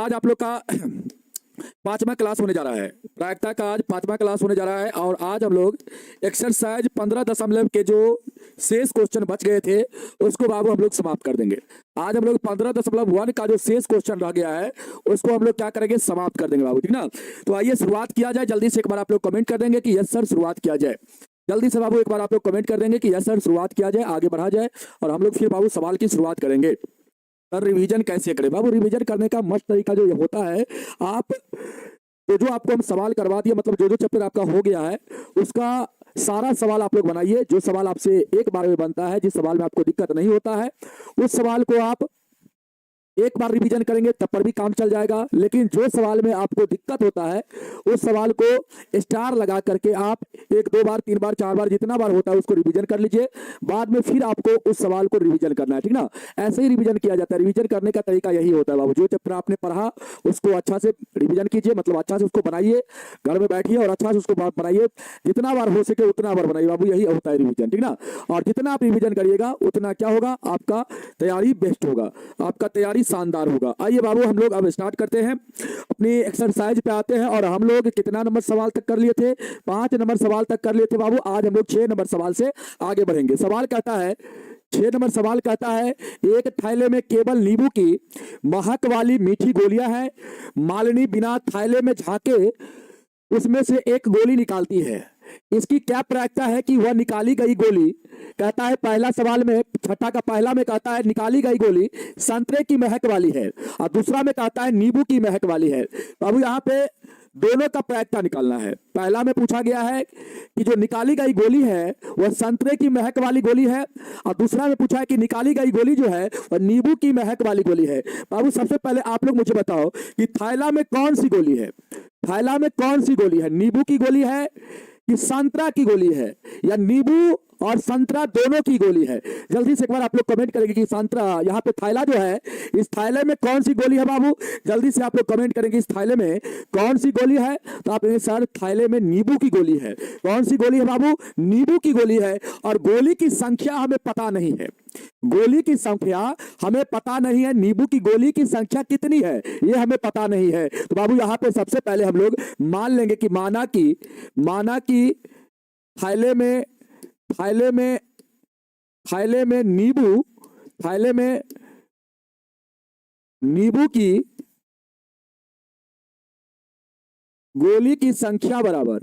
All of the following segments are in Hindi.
आज आप लोग का पांचवा क्लास होने जा रहा है। प्रायिकता का आज पांचवा क्लास होने जा रहा है और आज हम लोग एक्सरसाइज 15 के जो शेष क्वेश्चन बच गए थे उसको बाबू हम लोग समाप्त कर देंगे। आज हम लोग 15.1 का जो शेष क्वेश्चन रह गया है उसको हम लोग क्या करेंगे, समाप्त कर देंगे बाबू, ठीक ना। तो आइए शुरुआत किया जाए। जल्दी से एक बार आप लोग कमेंट कर देंगे कि यस सर शुरुआत किया जाए। जल्दी से बाबू एक बार आप लोग कमेंट कर देंगे कि यस सर शुरुआत किया जाए, आगे बढ़ा जाए और हम लोग फिर बाबू सवाल की शुरुआत करेंगे। सर रिवीजन कैसे करें बाबू? रिवीजन करने का मस्त तरीका जो ये होता है, आप तो जो आपको हम सवाल करवा दिए, मतलब जो चैप्टर आपका हो गया है उसका सारा सवाल आप लोग बनाइए। जो सवाल आपसे एक बार में बनता है, जिस सवाल में आपको दिक्कत नहीं होता है, उस सवाल को आप एक बार रिवीजन करेंगे तब पर भी काम चल जाएगा। लेकिन जो सवाल में आपको दिक्कत होता है उस सवाल को स्टार लगा करके आप 1 2 बार 3 बार 4 बार जितना बार होता है उसको रिवीजन कर लीजिए। बाद में फिर आपको उस सवाल को रिवीजन करना है, ठीक ना। ऐसे ही रिवीजन किया जाता है। रिवीजन करने का तरीका यही होता है बाबू, जो चैप्टर आपने पढ़ा उसको अच्छा से रिवीजन कीजिए, मतलब अच्छा से उसको बनाइए, घर में बैठिए और अच्छा से उसको बनाइए। जितना बार हो सके उतना बार बनाइए बाबू, यही होता है रिवीजन, ठीक ना। और जितना आप रिवीजन करिएगा उतना क्या होगा, आपका तैयारी बेस्ट होगा, आपका तैयारी शानदार होगा। आइए बाबू हम लोग अब स्टार्ट करते हैं, अपनी एक्सरसाइज पे आते हैं। और हम लोग कितना नंबर सवाल तक कर लिए थे? 5 नंबर सवाल तक कर लिए थे बाबू। आज हम लोग 6 नंबर सवाल से आगे बढ़ेंगे। सवाल कहता है, 6 नंबर सवाल कहता है, एक थैले में केवल नींबू की महक वाली मीठी गोलियां हैं। मालिनी बिना थैले में झांके उसमें से एक गोली निकालती है। इसकी क्या प्रायिकता है कि वह निकाली गई गोली, कहता है पहला सवाल में, छठा का पहला में कहता है निकाली गई गोली संतरे की महक वाली है और दूसरा में कहता है नींबू की महक वाली है। बाबू यहाँ पे दोनों का प्रायिकता निकालना है। पहला में पूछा गया है कि जो निकाली गई गोली है वह संतरे की महक वाली गोली है और दूसरा में पूछा है कि निकाली गई गोली जो है वह नींबू की महक वाली गोली है। बाबू सबसे पहले आप लोग मुझे बताओ कि थैला में कौन सी गोली है? थैला में कौन सी गोली है? नींबू की गोली है कि संतरा की गोली है, या नींबू और संतरा दोनों की गोली है? जल्दी से एक बार आप लोग कमेंट करेंगे कि संतरा, यहाँ पे थैला जो है, इस थैले में कौन सी गोली है बाबू? जल्दी से आप लोग कमेंट करेंगे इस थैले में कौन सी गोली है। तो आप कहेंगे सर थैले में नींबू की गोली है। कौन सी गोली है बाबू? नींबू की गोली है। और गोली की संख्या हमें पता नहीं है, गोली की संख्या हमें पता नहीं है। नींबू की गोली की संख्या कितनी है ये हमें पता नहीं है। तो बाबू यहाँ पे सबसे पहले हम लोग मान लेंगे कि माना कि थैले में नींबू की गोली की संख्या बराबर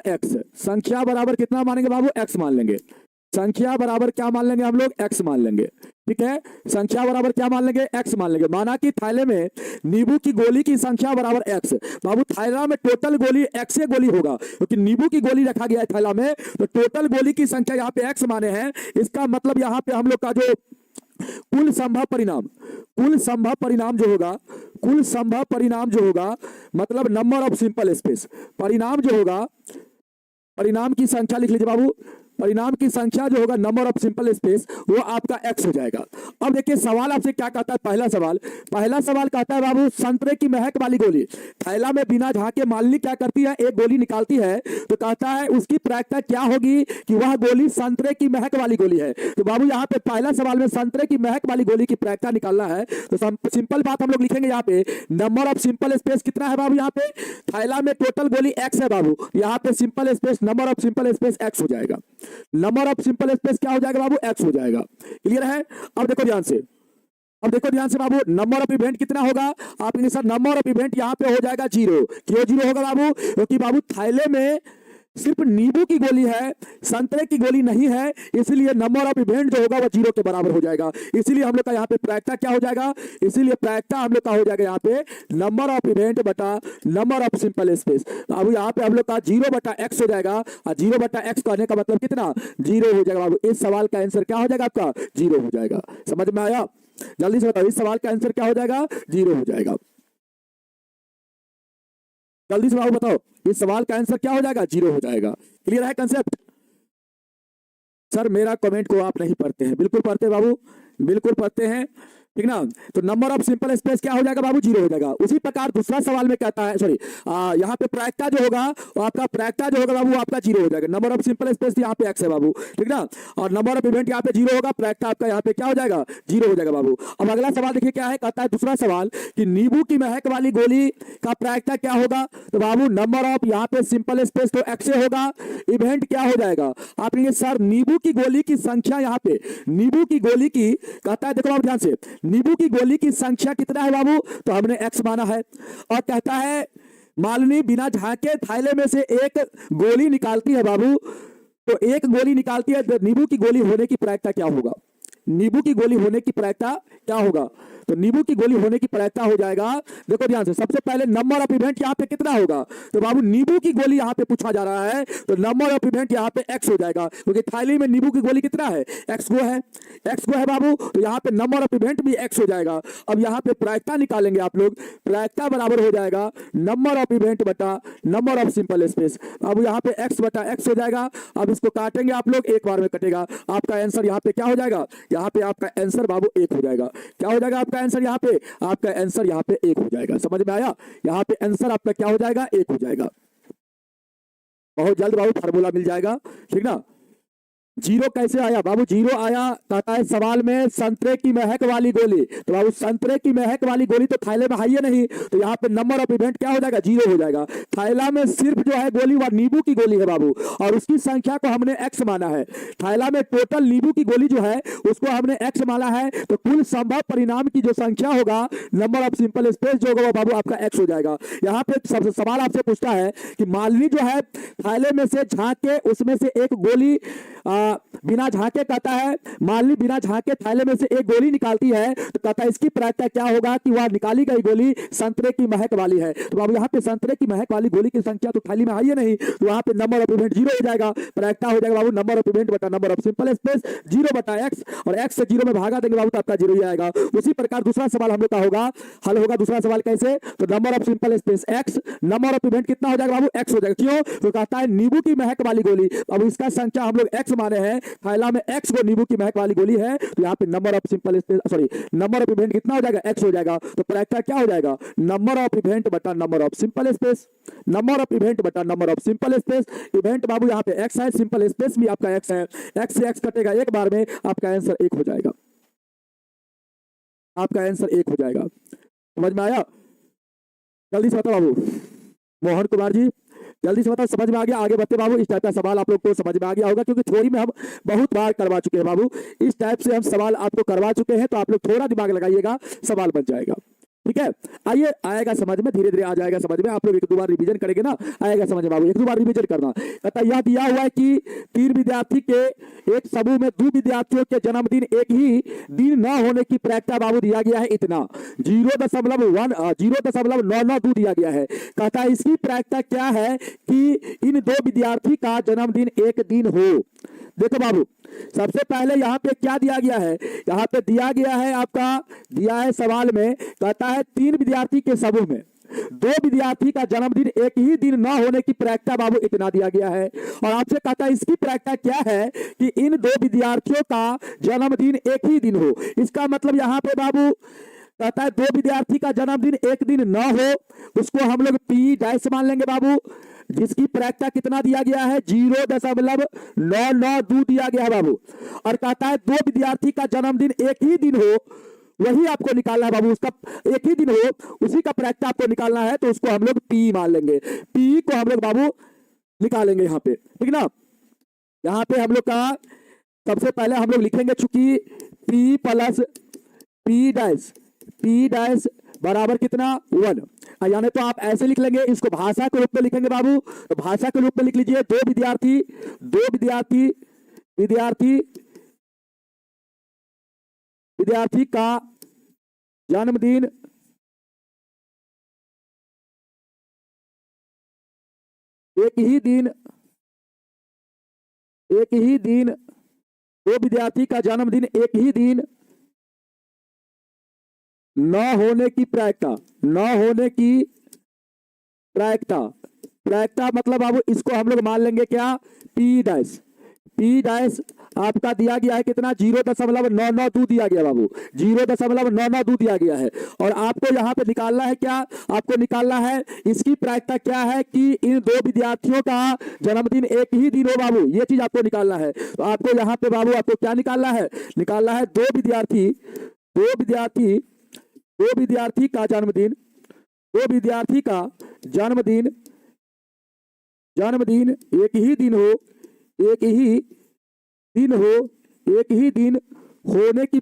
x। संख्या बराबर कितना मानेंगे बाबू? x मान लेंगे। संख्या बराबर क्या मान लेंगे हम लोग? x मान लेंगे, ठीक है। संख्या बराबर क्या मान लेंगे? x मान लेंगे। माना कि थैले में नींबू की गोली की संख्या बराबर x। बाबू थैला में टोटल गोली x से गोली होगा, क्योंकि नींबू की गोली रखा गया है थैला में, तो टोटल गोली की संख्या यहाँ पे x माने हैं। इसका मतलब यहाँ पे हम लोग का जो कुल संभव परिणाम जो होगा, मतलब नंबर ऑफ सिंपल स्पेस, परिणाम जो होगा, परिणाम की संख्या लिख लीजिए बाबू। परिणाम की संख्या जो होगा, नंबर ऑफ सिंपल स्पेस, वो आपका x हो जाएगा। अब देखिए सवाल आपसे क्या कहता है। पहला सवाल कहता है बाबू संतरे की महक वाली गोली, थैला में बिना झांके मालिनी क्या करती है? एक गोली निकालती है। तो कहता है उसकी प्रायिकता क्या होगी कि वह गोली संतरे की महक वाली गोली है। तो बाबू यहाँ पे पहला सवाल में संतरे की महक वाली गोली की प्रायिकता निकालना है। तो सिंपल बात हम लोग लिखेंगे यहाँ पे, नंबर ऑफ सिंपल स्पेस कितना है बाबू? यहाँ पे थैला में टोटल गोली x है बाबू, यहाँ पे simple space, number of simple space x हो जाएगा। नंबर ऑफ सिंपल स्पेस क्या हो जाएगा बाबू? x हो जाएगा। क्लियर है? अब देखो ध्यान से बाबू, नंबर ऑफ इवेंट कितना होगा? आप सर नंबर ऑफ इवेंट यहाँ पे हो जाएगा 0। क्यों 0 होगा बाबू? क्योंकि बाबू थैले में सिर्फ नींबू की गोली है, संतरे की गोली नहीं है, इसलिए नंबर ऑफ इवेंट जो होगा वो 0 के बराबर हो जाएगा। इसीलिए हम लोग का यहाँ पे प्रायिकता क्या हो जाएगा? इसीलिए प्रायिकता हम लोग का हो जाएगा यहाँ पे नंबर ऑफ इवेंट बटा नंबर ऑफ सिंपल स्पेस। अब यहाँ पे हम लोग का 0/x हो जाएगा, और 0/x कहने का मतलब कितना? 0 हो जाएगा बाबू। इस सवाल का आंसर क्या हो जाएगा आपका? 0 हो जाएगा। समझ में आया? जल्दी से बताओ, इस सवाल का आंसर क्या हो जाएगा? 0 हो जाएगा। जल्दी से बाबू बताओ, इस सवाल का आंसर क्या हो जाएगा? 0 हो जाएगा। क्लियर है कंसेप्ट? सर मेरा कमेंट को आप नहीं पढ़ते हैं। बिल्कुल पढ़ते हैं बाबू, बिल्कुल पढ़ते हैं। ठीक ना। तो नंबर ऑफ सिंपल स्पेस क्या हो जाएगा बाबू, 0 हो जाएगा। उसी प्रकार दूसरा सवाल में कहता है, सॉरी यहाँ पे प्रायिकता जो होगा वो आपका प्रायिकता जो होगा बाबू आपका 0 हो जाएगा। नंबर ऑफ सिंपल स्पेस यहाँ पे x है बाबू, ठीक ना, और नंबर ऑफ इवेंट यहाँ पे 0 होगा, प्रायिकता आपका यहाँ पे क्या हो जाएगा, 0 हो जाएगा बाबू। अब अगला सवाल देखिए क्या है, कहता है दूसरा सवाल कि नींबू की महक वाली गोली का प्रायिकता क्या होगा। तो बाबू नंबर ऑफ यहाँ पे सिंपल स्पेस तो x से होगा, इवेंट क्या हो जाएगा। आप कहेंगे सर नींबू की गोली की संख्या, यहाँ पे नींबू की गोली की कहता है, देखो बाबू ध्यान से, नींबू की गोली की संख्या कितना है बाबू, तो हमने x माना है। और कहता है मालिनी बिना झांके थैले में से एक गोली निकालती है बाबू, तो एक गोली निकालती है, तो नींबू की गोली होने की प्रायिकता क्या होगा, नींबू की गोली होने की प्रायिकता क्या होगा। तो नींबू की गोली होने की प्रायिकता हो जाएगा, देखो ध्यान से, सबसे पहले नंबर ऑफ इवेंट यहाँ पे कितना होगा, तो बाबू नींबू की गोली यहाँ पे पूछा जा रहा है, तो नंबर ऑफ इवेंट यहाँ पे x हो जाएगा, क्योंकि थाली में नींबू की गोली कितना है, x गो है, x गो है बाबू, तो यहाँ पे नंबर ऑफ इवेंट भी x हो जाएगा। अब यहाँ पे प्रायिकता निकालेंगे आप लोग, प्रायिकता बराबर हो जाएगा नंबर ऑफ इवेंट बटा नंबर ऑफ सिंपल स्पेस। अब यहाँ पे x बटा x हो जाएगा। अब इसको काटेंगे आप लोग, एक बार में कटेगा, आपका आंसर यहाँ पे क्या हो जाएगा, यहाँ पे आपका आंसर बाबू 1 हो जाएगा। क्या हो जाएगा आपका आंसर, यहाँ पे आपका आंसर यहाँ पे 1 हो जाएगा। समझ में आया, यहाँ पे आंसर आपका क्या हो जाएगा, 1 हो जाएगा। बहुत जल्द बाबू फार्मूला मिल जाएगा, ठीक ना। 0 कैसे आया बाबू, 0 आया, कहता है सवाल में संतरे की महक वाली गोली, तो बाबू संतरे की महक वाली गोली तो थैले में है ही नहीं, तो यहाँ पे नंबर ऑफ इवेंट क्या हो जाएगा, 0 हो जाएगा। थैला में सिर्फ जो है गोली वह नींबू की गोली है बाबू, और उसकी संख्या को हमने x माना है। थैला में टोटल नींबू की गोली जो है उसको हमने x माना है, तो कुल संभव परिणाम की जो संख्या होगा, नंबर ऑफ सिंपल स्पेस जो होगा बाबू आपका x हो जाएगा। यहाँ पे सवाल आपसे पूछता है कि मालिनी जो है थैले में से झांक के उसमें से एक गोली बिना झांके, कहता है मालिनी बिना झांके थैले में से एक गोली निकालती है, तो कहता है इसकी प्रायिकता क्या होगा कि वह निकाली गई गोली संतरे की महक वाली है। तो बाबू यहाँ पे संतरे की महक वाली गोली की संख्या तो थैली में है ही नहीं, तो वहां पे नंबर ऑफ इवेंट 0 हो जाएगा। प्रायिकता हो जाएगा बाबू नंबर ऑफ इवेंट बटा नंबर ऑफ सिंपल स्पेस, 0 बटा x, और x से 0 में भागा देंगे बाबू तो आपका 0 ही आएगा। उसी प्रकार दूसरा सवाल हम लोग का होगा, हल होगा दूसरा सवाल कैसे, तो number of simple space x, number of event कितना हो जाएगा बाबू, x हो जाएगा। क्यों, तो कहता है नींबू की महक वाली गोली, अब इसका संख्या हम लोग x माने हैं, थैला में x को नींबू की महक वाली गोली है, तो यहाँ पे number of simple space, sorry number of event कितना हो जाएगा, x हो जाएगा। तो प्रायिकता क्या हो जाएगा, नंबर ऑफ इवेंट बटा number of simple space, number of event बटा number of simple space. Event बाबू यहाँ पे x है, सिंपल स्पेस भी आपका x है, x से x कटेगा एक बार में, आपका आंसर 1 हो जाएगा, आपका आंसर 1 हो जाएगा। समझ में आया, जल्दी से बताओ बाबू, मोहन कुमार जी जल्दी से बताओ, समझ में आ गया। आगे बढ़ते बाबू, इस टाइप का सवाल आप लोग को समझ में आ गया होगा, क्योंकि थ्योरी में हम बहुत बार करवा चुके हैं बाबू, इस टाइप से हम सवाल आपको करवा चुके हैं, तो आप लोग थोड़ा दिमाग लगाइएगा, सवाल बन जाएगा, ठीक है। आइए, आएगा समझ में, धीरे धीरे आ जाएगा समझ में, आप लोग 1-2 बार रिवीजन करेंगे ना, आएगा समझ में बाबू, 1-2 बार रिवीजन करना। कहता यह दिया हुआ है कि 3 विद्यार्थी के एक समूह में 2 विद्यार्थियों के जन्मदिन एक ही दिन न होने की प्रायिकता बाबू दिया गया है इतना, 0.992 दिया गया है। कहता है इसकी प्रायिकता क्या है कि इन 2 विद्यार्थी का जन्मदिन एक दिन हो। देखो बाबू, सबसे पहले यहाँ पे क्या दिया गया है, यहाँ पे दिया गया है आपका, दिया है सवाल में, कहता है 3 विद्यार्थी के समूह में 2 विद्यार्थी का जन्मदिन एक ही दिन न होने की प्रायिकता बाबू इतना दिया गया है। और आपसे कहता है इसकी प्रायिकता क्या है कि इन 2 विद्यार्थियों का जन्मदिन एक ही दिन हो। इसका मतलब यहाँ पे बाबू कहता है 2 विद्यार्थी का जन्मदिन एक दिन न हो, उसको हम लोग p डैश मान लेंगे बाबू, जिसकी प्रायिकता कितना दिया गया है, 0.992 दिया गया है बाबू। और कहता है 2 विद्यार्थी का जन्मदिन एक ही दिन हो, वही आपको निकालना है बाबू, उसका एक ही दिन हो, उसी का प्रायिकता आपको निकालना है, तो उसको हम लोग p मान लेंगे, p को हम लोग बाबू निकालेंगे यहाँ पे, ठीक ना। यहाँ पे हम लोग का सबसे पहले हम लोग लिखेंगे, चूंकि p प्लस p डैश बराबर कितना 1, यानी तो आप ऐसे लिख लेंगे, इसको भाषा के रूप में लिखेंगे बाबू, तो भाषा के रूप में लिख लीजिए, 2 विद्यार्थी का जन्मदिन एक ही दिन 2 विद्यार्थी का जन्मदिन एक ही दिन न होने की प्रायिकता मतलब बाबू इसको हम लोग मान लेंगे क्या, p डैश, पी डैश आपका दिया गया है कितना 0.992 दिया गया बाबू, 0.992 दिया गया है। और आपको यहाँ पे निकालना है क्या, आपको निकालना है इसकी प्रायिकता क्या है कि इन दो विद्यार्थियों का जन्मदिन एक ही दिन हो बाबू, ये चीज आपको निकालना है। तो आपको यहाँ पे बाबू आपको क्या निकालना है, निकालना है दो विद्यार्थी का जन्मदिन, दो विद्यार्थी का जन्मदिन एक ही दिन हो, एक ही दिन होने की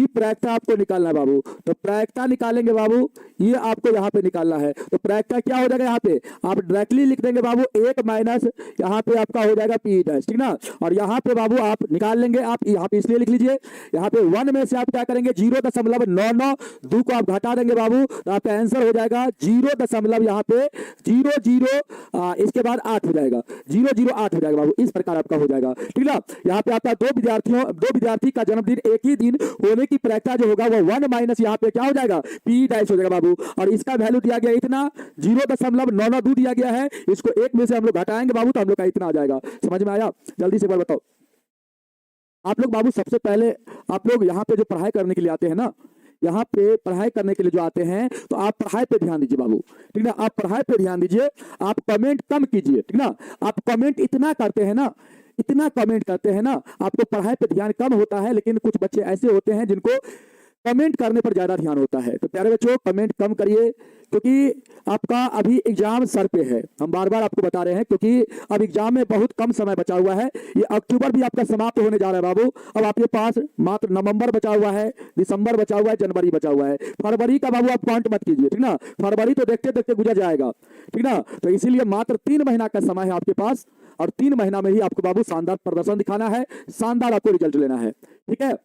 प्रायिकता आपको निकालना है बाबू। तो प्रायिकता निकालेंगे बाबू, ये आपको यहाँ पे निकालना है। तो प्रायिकता क्या हो जाएगा, यहाँ पे आप डायरेक्टली लिख देंगे बाबू 1 माइनस यहाँ पे आपका हो जाएगा पी डैश, ठीक ना। और यहाँ पे बाबू आप निकाल लेंगे, आप यहाँ पे इसलिए लिख लीजिए, यहाँ पे 1 में से आप क्या करेंगे 0.992 को आप घटा देंगे बाबू, तो आपका आंसर हो जाएगा 0. यहाँ पे 00 इसके बाद 8 हो जाएगा, 008 हो जाएगा बाबू, इस प्रकार आपका हो जाएगा, ठीक ना। यहाँ पे आपका दो विद्यार्थी का जन्मदिन एक ही दिन होने की प्रायिकता जो होगा वो 1 माइनस यहाँ पे क्या हो जाएगा पी डैश हो जाएगा बाबू। और इसका वैल्यू दिया गया इतना 0.992 दिया गया है, इसको 1 में से हम लोग घटाएंगे बाबू तो हम लोग का इतना आ जाएगा। समझ में आया, जल्दी से एक बार बताओ आप लोग बाबू। सबसे पहले आप लोग यहाँ पे जो पढ़ाई करने के लिए आते हैं ना, यहाँ पे पढ़ाई करने के लिए जो आते हैं तो आप पढ़ाई पे ध्यान दीजिए बाबू, ठीक ना। आप पढ़ाई पे ध्यान दीजिए, आप कमेंट कम कीजिए, ठीक ना। आप कमेंट इतना करते हैं ना, आपको पढ़ाई पे ध्यान कम होता है, लेकिन कुछ बच्चे ऐसे होते हैं जिनको कमेंट करने पर ज्यादा ध्यान होता है। तो प्यारे बच्चों कमेंट कम करिए, क्योंकि आपका अभी एग्जाम सर पे है, हम बार बार आपको बता रहे हैं, क्योंकि अब एग्जाम में बहुत कम समय बचा हुआ है। ये अक्टूबर भी आपका समाप्त होने जा रहा है बाबू। अब आपके पास मात्र नवंबर बचा हुआ है, दिसंबर बचा हुआ है, जनवरी बचा हुआ है, फरवरी का बाबू आप काउंट मत कीजिए, ठीक ना। फरवरी तो देखते देखते गुजर जाएगा, ठीक ना। तो इसीलिए मात्र 3 महीना का समय है आपके पास, और 3 महीना में ही आपको बाबू शानदार प्रदर्शन दिखाना है, शानदार आपको रिजल्ट लेना है, ठीक है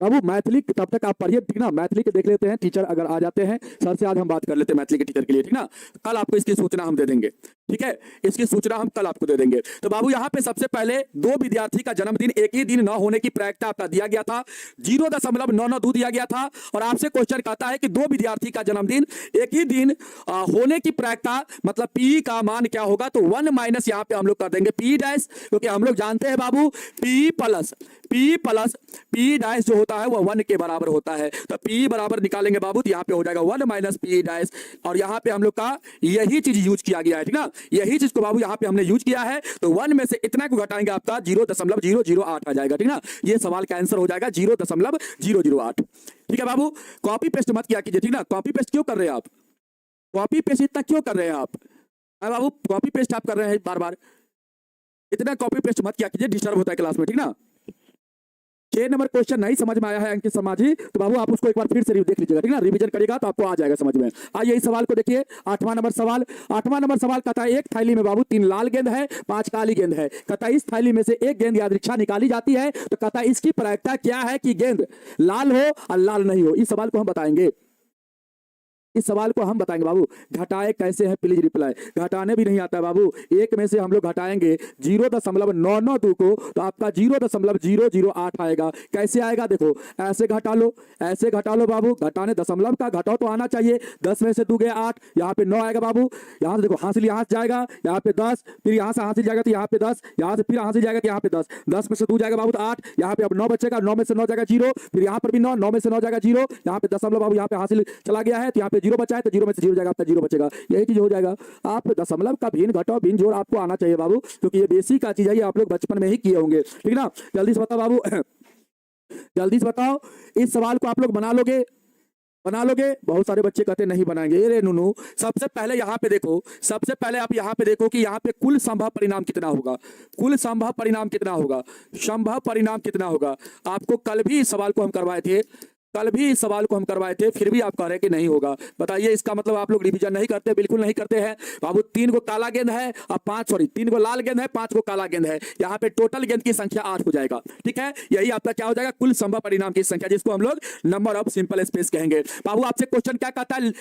बाबू। मैथिली तब तक आप पढ़िए, ठीक ना। मैथिली के देख लेते हैं, टीचर अगर आ जाते हैं, सर से आज हम बात कर लेते हैं मैथिली के टीचर के लिए, ठीक ना। कल आपको इसकी सूचना हम दे देंगे, ठीक है, इसकी सूचना हम कल आपको दे देंगे। तो बाबू यहाँ पे सबसे पहले दो विद्यार्थी का जन्मदिन एक ही दिन न होने की प्रायिकता आपका दिया गया था, 0.992 दिया गया था। और आपसे क्वेश्चन कहता है कि दो विद्यार्थी का जन्मदिन एक ही दिन होने की प्रायिकता मतलब पी का मान क्या होगा, तो 1 माइनस यहाँ पे हम लोग कर देंगे पी डैश, क्योंकि हम लोग जानते हैं बाबू पी प्लस पी डैश जो होता है वो 1 के बराबर होता है। तो पी बराबर निकालेंगे बाबू, तो यहाँ पे हो जाएगा 1 माइनस पी डैश। और यहाँ पे हम लोग का यही चीज यूज किया गया है, ठीक ना। यही चीज को बाबू यहाँ पे हमने यूज किया है। तो 1 में से इतना को घटाएंगे आपका 0.008 आ जाएगा, ठीक ना। ये सवाल का आंसर हो जाएगा 0.008, ठीक है बाबू। कॉपी पेस्ट मत किया कीजिए, ठीक ना। कॉपी पेस्ट क्यों कर रहे हैं आप, कॉपी पेस्ट इतना क्यों कर रहे हैं आप बाबू, कॉपी पेस्ट आप कर रहे हैं बार बार, इतना कॉपी पेस्ट मत किया कीजिए, डिस्टर्ब होता है क्लास में, ठीक ना। 6 नंबर क्वेश्चन नहीं समझ में आया है अंकित शर्मा जी, तो बाबू आप उसको एक बार फिर से देख लीजिएगा, ठीक ना। रिवीजन करिएगा तो आपको आ जाएगा समझ में। आइए इस सवाल को देखिए, 8वां नंबर सवाल कहता है एक थैली में बाबू 3 लाल गेंद है, 5 काली गेंद है। कहता है इस थैली में से एक गेंद यादृच्छा निकाली जाती है, तो कहता है इसकी प्रायिकता क्या है कि गेंद लाल हो और लाल नहीं हो। इस सवाल को हम बताएंगे, इस सवाल को हम बताएंगे बाबू। घटाए कैसे है प्लीज रिप्लाई, घटाने भी नहीं आता है बाबू। एक में से हम लोग घटाएंगे 0.992 को, तो आपका 0.008 आएगा। कैसे आएगा देखो, ऐसे घटा लो, ऐसे घटा लो बाबू। घटाने दशमलव का घटाओ तो आना चाहिए, 10 में से 2 गए 8, यहाँ पे 9 आएगा बाबू। यहाँ से देखो हासिल यहाँ से जाएगा, यहाँ पे 10, फिर यहाँ से हासिल जाएगा तो यहाँ पे 10, यहाँ से फिर हासिल जाएगा तो यहाँ पे 10, 10 में से 2 जाएगा बाबू तो 8, यहाँ पे अब 9 बचेगा, 9 में से 9 जाएगा 0, फिर यहाँ पर भी 9, 9 में से 9 जाएगा 0, यहाँ पे दशमलव बाबू यहाँ पे हासिल चला गया है तो यहाँ पे 0 बचा है, तो 0 में से 0 जाएगा, आपका 0 बचेगा। यही चीज हो जाएगा। आप दशमलव का भिन्न घटाओ भिन्न जोड़ आपको आना चाहिए बाबू, क्योंकि ये बेसिक का चीज है, ये आप लोग बचपन में ही किए होंगे, ठीक ना। जल्दी से बताओ बाबू, जल्दी से बताओ, इस सवाल को आप लोग बना लोगे, बना लोगे। बहुत सारे बच्चे कहते नहीं बनाएंगे। ये रे नूनू, सबसे पहले यहाँ पे देखो, सबसे पहले आप यहाँ पे देखो कि यहाँ पे कुल संभव परिणाम कितना होगा, कुल संभव परिणाम कितना होगा, संभव परिणाम कितना होगा। आपको कल भी इस सवाल को हम करवाए थे, कल भी इस सवाल को हम करवाए थे, फिर भी आप कह रहे हैं कि नहीं होगा। बताइए इसका मतलब आप लोग रिवीजन नहीं करते, बिल्कुल नहीं करते हैं बाबू। 3 को काला गेंद है और 3 को लाल गेंद है, 5 को काला गेंद है। यहाँ पे टोटल गेंद की संख्या 8 हो जाएगा, ठीक है। यही आपका क्या हो जाएगा, कुल संभव परिणाम की संख्या, जिसको हम लोग नंबर ऑफ सिंपल स्पेस कहेंगे। बाबू आपसे क्वेश्चन क्या कहता है,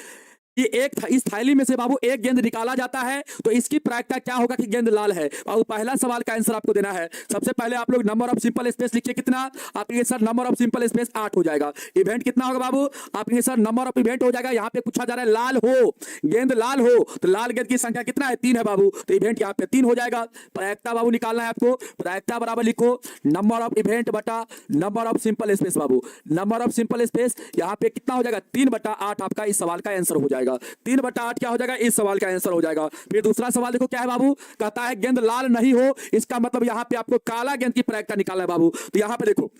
कि इस थैली में से बाबू एक गेंद निकाला जाता है तो इसकी प्रायिकता क्या होगा कि गेंद लाल है। बाबू पहला सवाल का आंसर आपको देना है। सबसे पहले आप लोग नंबर ऑफ सिंपल स्पेस लिखिए कितना। आप कहेंगे sir number of simple space 8 हो जाएगा। इवेंट कितना होगा बाबू? आप कहेंगे सर नंबर ऑफ इवेंट हो जाएगा। यहाँ पे पूछा जा रहा है लाल हो, गेंद लाल हो, तो लाल गेंद की संख्या कितना है? 3 है बाबू, तो इवेंट यहाँ पे 3 हो जाएगा। प्रायिकता बाबू निकालना है आपको। प्रायिकता बराबर लिखो नंबर ऑफ इवेंट बटा number of simple space. Babu number of simple space यहाँ पे कितना हो जाएगा? 3/8 आपका इस सवाल का आंसर हो जाएगा। 3/8 क्या हो जाएगा? इस सवाल का आंसर हो जाएगा। फिर दूसरा सवाल देखो क्या है बाबू, कहता है गेंद लाल नहीं हो, इसका मतलब यहां पे आपको काला गेंद की प्रायिकता निकालना है बाबू। तो यहां पे देखो